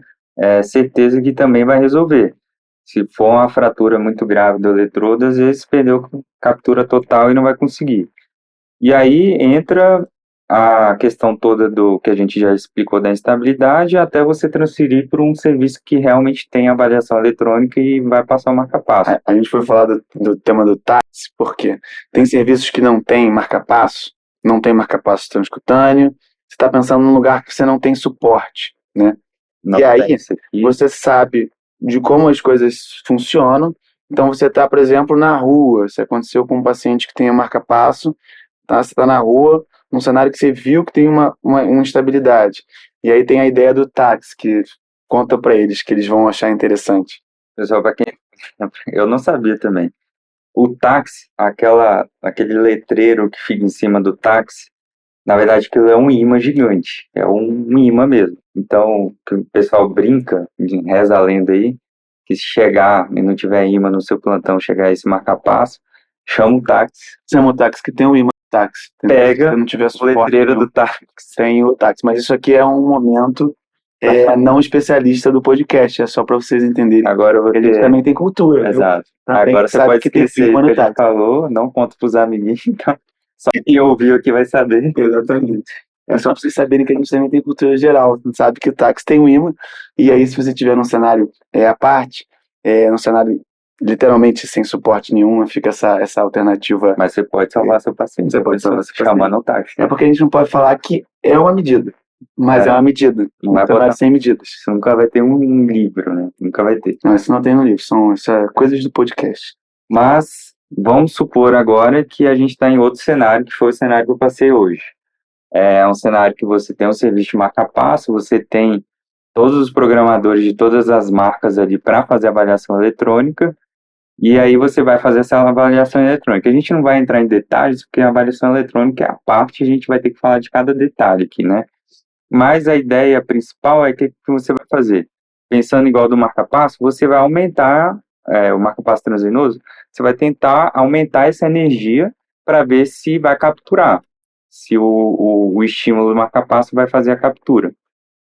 certeza que também vai resolver. Se for uma fratura muito grave do eletrodo, às vezes perdeu captura total e não vai conseguir. E aí entra a questão toda do que a gente já explicou da instabilidade, até você transferir para um serviço que realmente tem avaliação eletrônica e vai passar o marca-passo. A gente foi falar do tema do táxi, porque tem serviços que não tem marca-passo, não tem marca-passo transcutâneo, você está pensando num lugar que você não tem suporte, né? Não E aí, tem isso aqui. você sabe de como as coisas funcionam, então você está, por exemplo, na rua, se aconteceu com um paciente que tem marca-passo, tá? Você está na rua, num cenário que você viu que tem uma instabilidade. E aí tem a ideia do táxi, que conta para eles, que eles vão achar interessante. Pessoal, para quem eu não sabia também. O táxi, aquele letreiro que fica em cima do táxi, na verdade aquilo é um imã gigante, é um imã mesmo. Então, que o pessoal brinca, reza a lenda aí, que se chegar e não tiver imã no seu plantão, chegar esse marca-passo, chama o táxi. Chama o táxi que tem o imã do táxi. Entendeu? Pega se não tiver o letreiro nenhum, do táxi. tem o táxi. Mas isso aqui é um momento não especialista do podcast, é só para vocês entenderem. Agora a gente também tem cultura. Exato. Também Agora você sabe pode que tem esquecer imã o que no a gente táxi. falou, não conta pros amiguinhos, então só quem ouviu aqui vai saber. Exatamente. É só para vocês saberem que a gente também tem cultura geral. Sabe que o táxi tem um imã, e aí se você tiver num cenário à parte, num cenário literalmente sem suporte nenhum, fica essa alternativa. Mas você pode salvar seu paciente. Você pode salvar seu paciente. Chamando o táxi. É porque a gente não pode falar que é uma medida, mas é uma medida. Não vai Então, botar sem medidas. Isso nunca vai ter um livro, né? Nunca vai ter. Não, isso não tem no livro, são coisas do podcast. Mas vamos supor agora que a gente está em outro cenário, que foi o cenário que eu passei hoje. É um cenário que você tem um serviço de marca-passo, você tem todos os programadores de todas as marcas ali para fazer avaliação eletrônica, e aí você vai fazer essa avaliação eletrônica. A gente não vai entrar em detalhes, porque a avaliação eletrônica é a parte, a gente vai ter que falar de cada detalhe aqui, né? Mas a ideia principal é que você vai fazer. Pensando igual do marca-passo, você vai aumentar o marca-passo transvenoso, você vai tentar aumentar essa energia para ver se vai capturar, se o estímulo do marca-passo vai fazer a captura.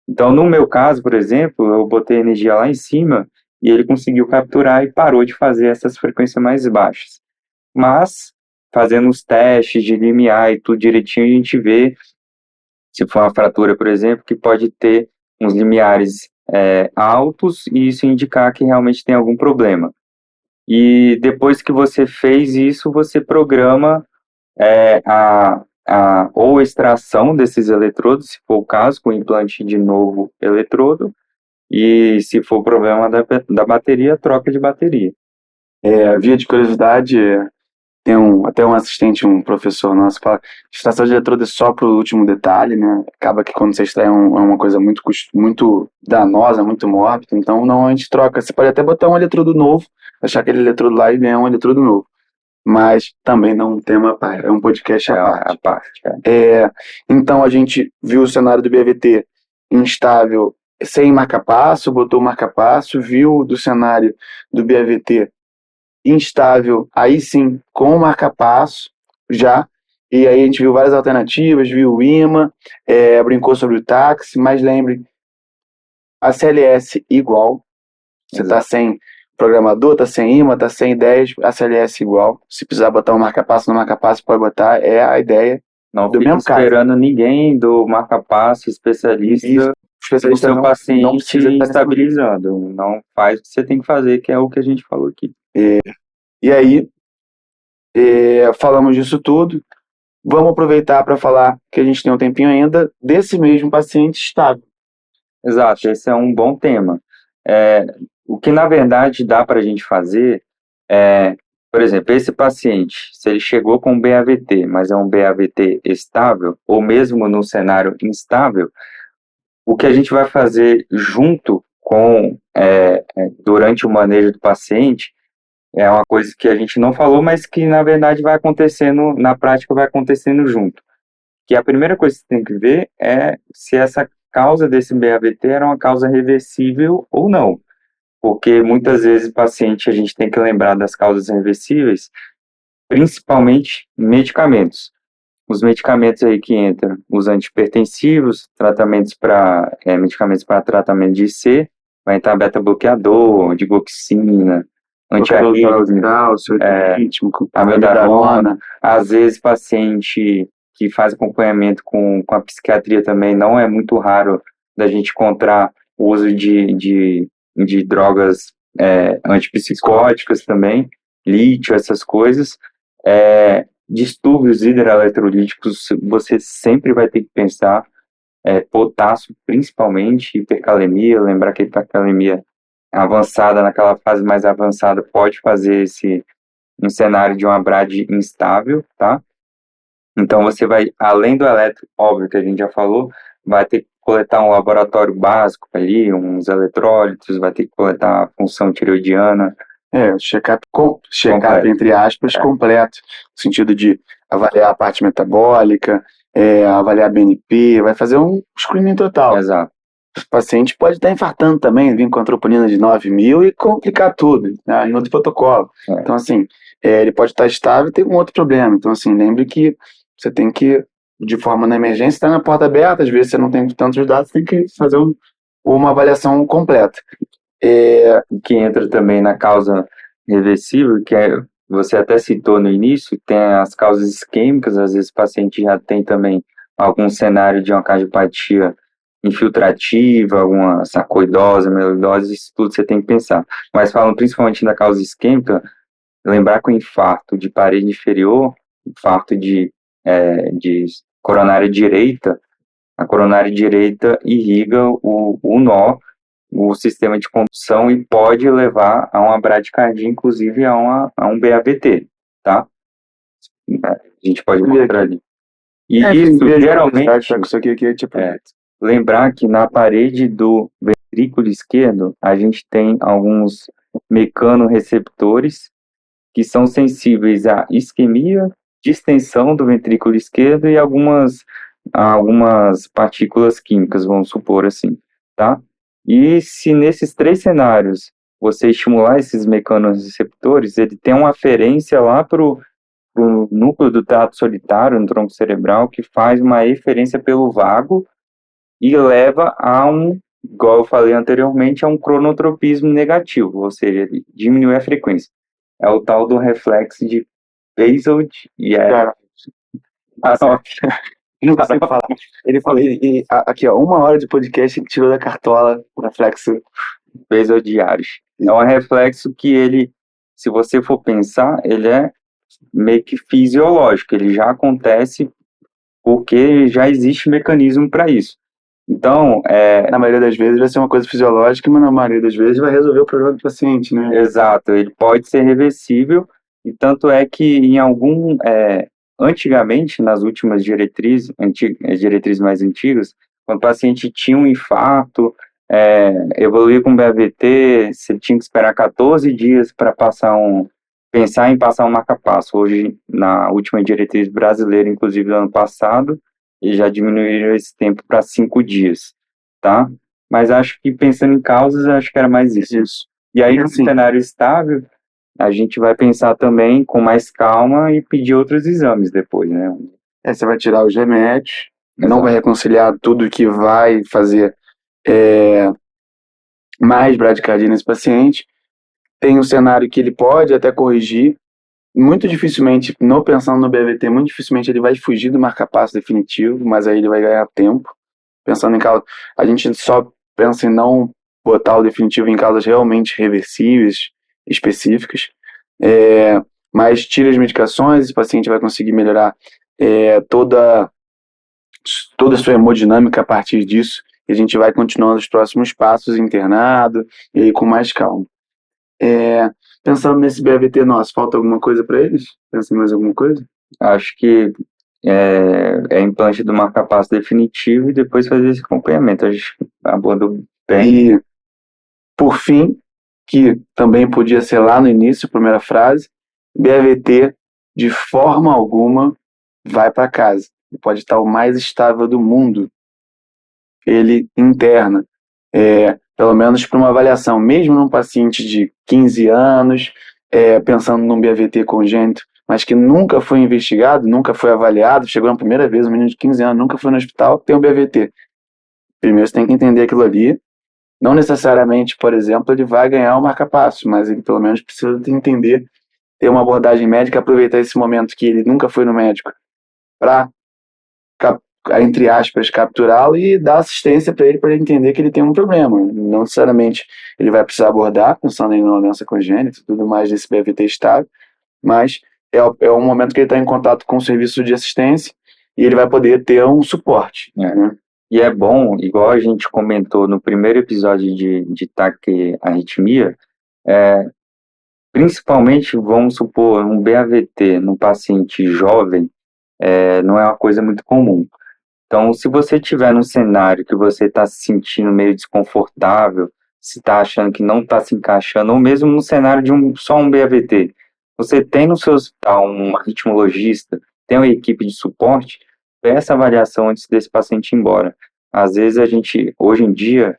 Então, no meu caso, por exemplo, eu botei energia lá em cima e ele conseguiu capturar e parou de fazer essas frequências mais baixas. Mas, fazendo os testes de limiar e tudo direitinho, a gente vê, se for uma fratura, por exemplo, que pode ter uns limiares altos e isso indicar que realmente tem algum problema. E depois que você fez isso, você programa ou extração desses eletrodos, se for o caso, com implante de novo eletrodo, e se for problema da bateria, troca de bateria. Via de curiosidade, tem até um assistente, um professor nosso, fala extração de eletrodo é só para o último detalhe, né? Acaba que quando você extrai é uma coisa muito danosa, muito mórbida, então normalmente troca. Você pode até botar um eletrodo novo, achar aquele eletrodo lá e ganhar um eletrodo novo. Mas também não é um tema à parte, é um podcast à parte. Então a gente viu o cenário do BAVT instável, sem marca-passo, botou o marca-passo, viu do cenário do BAVT instável, aí sim, com o marca-passo já, e aí a gente viu várias alternativas, viu o imã, brincou sobre o táxi, mas lembre, a CLS igual, você está sem programador, tá sem imã, tá sem ideias, a CLS igual. Se precisar botar um marca-passo no marca-passo, pode botar, é a ideia. Não fica esperando ninguém do marca-passo, especialista, o seu paciente não precisa estabilizando. Não faz o que você tem que fazer, que é o que a gente falou aqui. E aí, falamos disso tudo. Vamos aproveitar para falar que a gente tem um tempinho ainda desse mesmo paciente estável. Exato, esse é um bom tema. O que, na verdade, dá para a gente fazer por exemplo, esse paciente, se ele chegou com um BAVT, mas é um BAVT estável, ou mesmo num cenário instável, o que a gente vai fazer junto com, durante o manejo do paciente, é uma coisa que a gente não falou, mas que, na verdade, vai acontecendo, na prática, vai acontecendo junto. Que a primeira coisa que você tem que ver é se essa causa desse BAVT era uma causa reversível ou não. Porque muitas vezes a gente tem que lembrar das causas reversíveis, principalmente medicamentos. Os medicamentos aí que entram, os antihipertensivos, medicamentos para tratamento de IC, vai entrar beta-bloqueador, digoxina, antiarrítmico, cálcio, ritmo, amiodarona. Às vezes, paciente que faz acompanhamento com a psiquiatria também, não é muito raro da gente encontrar o uso de drogas antipsicóticas também, lítio, essas coisas. Distúrbios hidroeletrolíticos, você sempre vai ter que pensar, potássio principalmente, hipercalemia, lembrar que a hipercalemia avançada, naquela fase mais avançada, pode fazer um cenário de uma brade instável, tá? Então você vai, além do eletro, óbvio que a gente já falou, vai ter que coletar um laboratório básico ali, uns eletrólitos, vai ter que coletar a função tireoidiana. Check-up entre aspas, completo, no sentido de avaliar a parte metabólica, avaliar BNP, vai fazer um screening total. Exato. O paciente pode estar infartando também, vir com a troponina de 9.000 e complicar tudo, né, em outro protocolo. Então, assim, ele pode estar estável e ter um outro problema. Então, assim, lembre que você tem que, de forma na emergência, estar na porta aberta, às vezes você não tem tantos dados, tem que fazer uma avaliação completa. Que entra também na causa reversível, você até citou no início, tem as causas isquêmicas, às vezes o paciente já tem também algum cenário de uma cardiopatia infiltrativa, alguma sarcoidose, amiloidose, isso tudo você tem que pensar. Mas falando principalmente da causa isquêmica, lembrar que o infarto de parede inferior, infarto de coronária direita, a coronária direita irriga o nó, o sistema de condução, e pode levar a uma bradicardia, inclusive a um BAVT, tá? A gente pode mostrar ali. E isso, geralmente, isso aqui é tipo... lembrar que na parede do ventrículo esquerdo, a gente tem alguns mecanorreceptores que são sensíveis à isquemia, distensão do ventrículo esquerdo e algumas partículas químicas, vamos supor assim, tá? E se nesses 3 cenários você estimular esses mecanorreceptores, ele tem uma aferência lá para o núcleo do trato solitário, no tronco cerebral, que faz uma eferência pelo vago e leva a igual eu falei anteriormente, a um cronotropismo negativo, ou seja, ele diminui a frequência. É o tal do reflexo de Basel e Não consigo falar. Ele falou, aqui ó, 1 hora de podcast que tirou da cartola o reflexo basodiários. É um reflexo que ele, se você for pensar, ele é meio que fisiológico, ele já acontece porque já existe mecanismo para isso. Então, na maioria das vezes vai ser uma coisa fisiológica, mas na maioria das vezes vai resolver o problema do paciente, né? Exato, ele pode ser reversível, e tanto é que em antigamente, nas últimas diretrizes mais antigas, quando o paciente tinha um infarto, evoluía com BAVT, você tinha que esperar 14 dias para pensar em passar um marca-passo. Hoje, na última diretriz brasileira, inclusive do ano passado, eles já diminuíram esse tempo para 5 dias, tá? Mas acho que, pensando em causas, acho que era mais isso. E aí, no cenário estável, a gente vai pensar também com mais calma e pedir outros exames depois, né? Você vai tirar os remédios, não vai reconciliar tudo que vai fazer mais bradicardia nesse paciente. Tem um cenário que ele pode até corrigir, muito dificilmente, não pensando no BAVT, muito dificilmente ele vai fugir do marca-passo definitivo, mas aí ele vai ganhar tempo. Pensando em causa, a gente só pensa em não botar o definitivo em causas realmente reversíveis, específicas, mas tira as medicações, esse paciente vai conseguir melhorar toda a sua hemodinâmica a partir disso, e a gente vai continuando os próximos passos internado, e aí com mais calma. Pensando nesse BAVT nosso, falta alguma coisa para eles? Pensa em mais alguma coisa? Acho que implante do marca-passo definitivo e depois fazer esse acompanhamento. A gente abordou bem. E, por fim, que também podia ser lá no início, primeira frase, BAVT de forma alguma vai para casa. Pode estar o mais estável do mundo. ele interna, pelo menos para uma avaliação, mesmo num paciente de 15 anos, pensando num BAVT congênito, mas que nunca foi investigado, nunca foi avaliado, chegou na primeira vez, um menino de 15 anos, nunca foi no hospital, tem um BAVT. Primeiro você tem que entender aquilo ali. Não necessariamente, por exemplo, ele vai ganhar o marca-passo, mas ele pelo menos precisa entender, ter uma abordagem médica, aproveitar esse momento que ele nunca foi no médico para, entre aspas, capturá-lo e dar assistência para ele entender que ele tem um problema. Não necessariamente ele vai precisar abordar, pensando em uma doença congênita e tudo mais desse BAVT estável, mas é um momento que ele está em contato com o serviço de assistência e ele vai poder ter um suporte. Né? E é bom, igual a gente comentou no primeiro episódio de taquiarritmia, principalmente, vamos supor, um BAVT no paciente jovem, não é uma coisa muito comum. Então, se você estiver num cenário que você está se sentindo meio desconfortável, se está achando que não está se encaixando, ou mesmo no cenário de só um BAVT, você tem no seu hospital um arritmologista, tem uma equipe de suporte, peça avaliação antes desse paciente ir embora. Às vezes hoje em dia,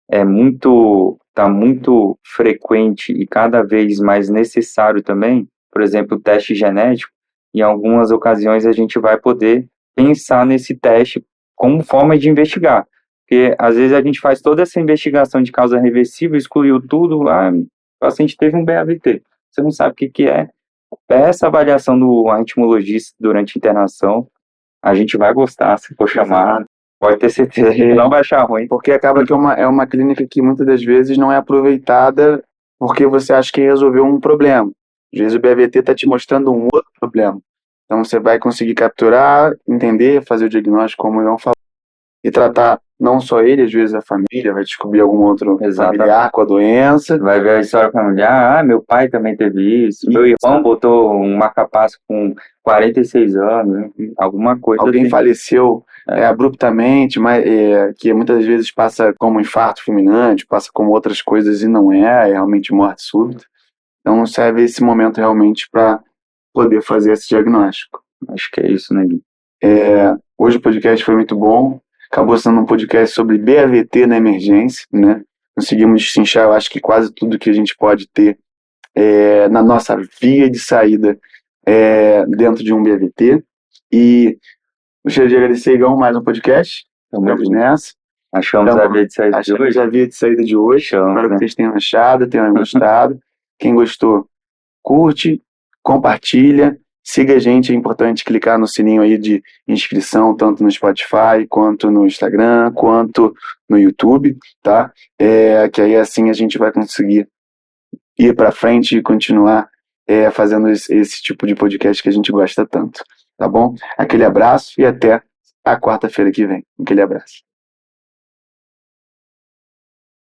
está muito frequente e cada vez mais necessário também, por exemplo, o teste genético. Em algumas ocasiões a gente vai poder pensar nesse teste como forma de investigar. Porque às vezes a gente faz toda essa investigação de causa reversível, excluiu tudo, o paciente teve um BAVT. Você não sabe o que é. Essa avaliação do arritmologista durante a internação, a gente vai gostar, se for chamado. Pode ter certeza que não vai achar ruim. Porque acaba que é uma clínica que muitas das vezes não é aproveitada porque você acha que resolveu um problema. Às vezes o BAVT está te mostrando um outro problema. Então você vai conseguir capturar, entender, fazer o diagnóstico, como o João falou, e tratar não só ele, às vezes a família, vai descobrir algum outro familiar com a doença. Vai ver a história familiar, meu pai também teve isso, meu irmão botou um marca-passo com 46 anos, alguma coisa. Alguém faleceu abruptamente, mas que muitas vezes passa como infarto fulminante, passa como outras coisas e não é realmente morte súbita. Então serve esse momento realmente para poder fazer esse diagnóstico. Acho que é isso, né, Gui? Hoje o podcast foi muito bom. Acabou sendo um podcast sobre BAVT na emergência, né? Conseguimos destrinchar, eu acho que quase tudo que a gente pode ter na nossa via de saída dentro de um BAVT. E gostaria de agradecer, Igão, mais um podcast. Estamos nessa. Achamos a via de saída de hoje. A via de saída de hoje. Espero que vocês tenham achado, tenham gostado. Quem gostou, curte, compartilha. Siga a gente, é importante clicar no sininho aí de inscrição, tanto no Spotify, quanto no Instagram, quanto no YouTube, tá? Que aí assim a gente vai conseguir ir para frente e continuar fazendo esse tipo de podcast que a gente gosta tanto, tá bom? Aquele abraço e até a quarta-feira que vem. Aquele abraço.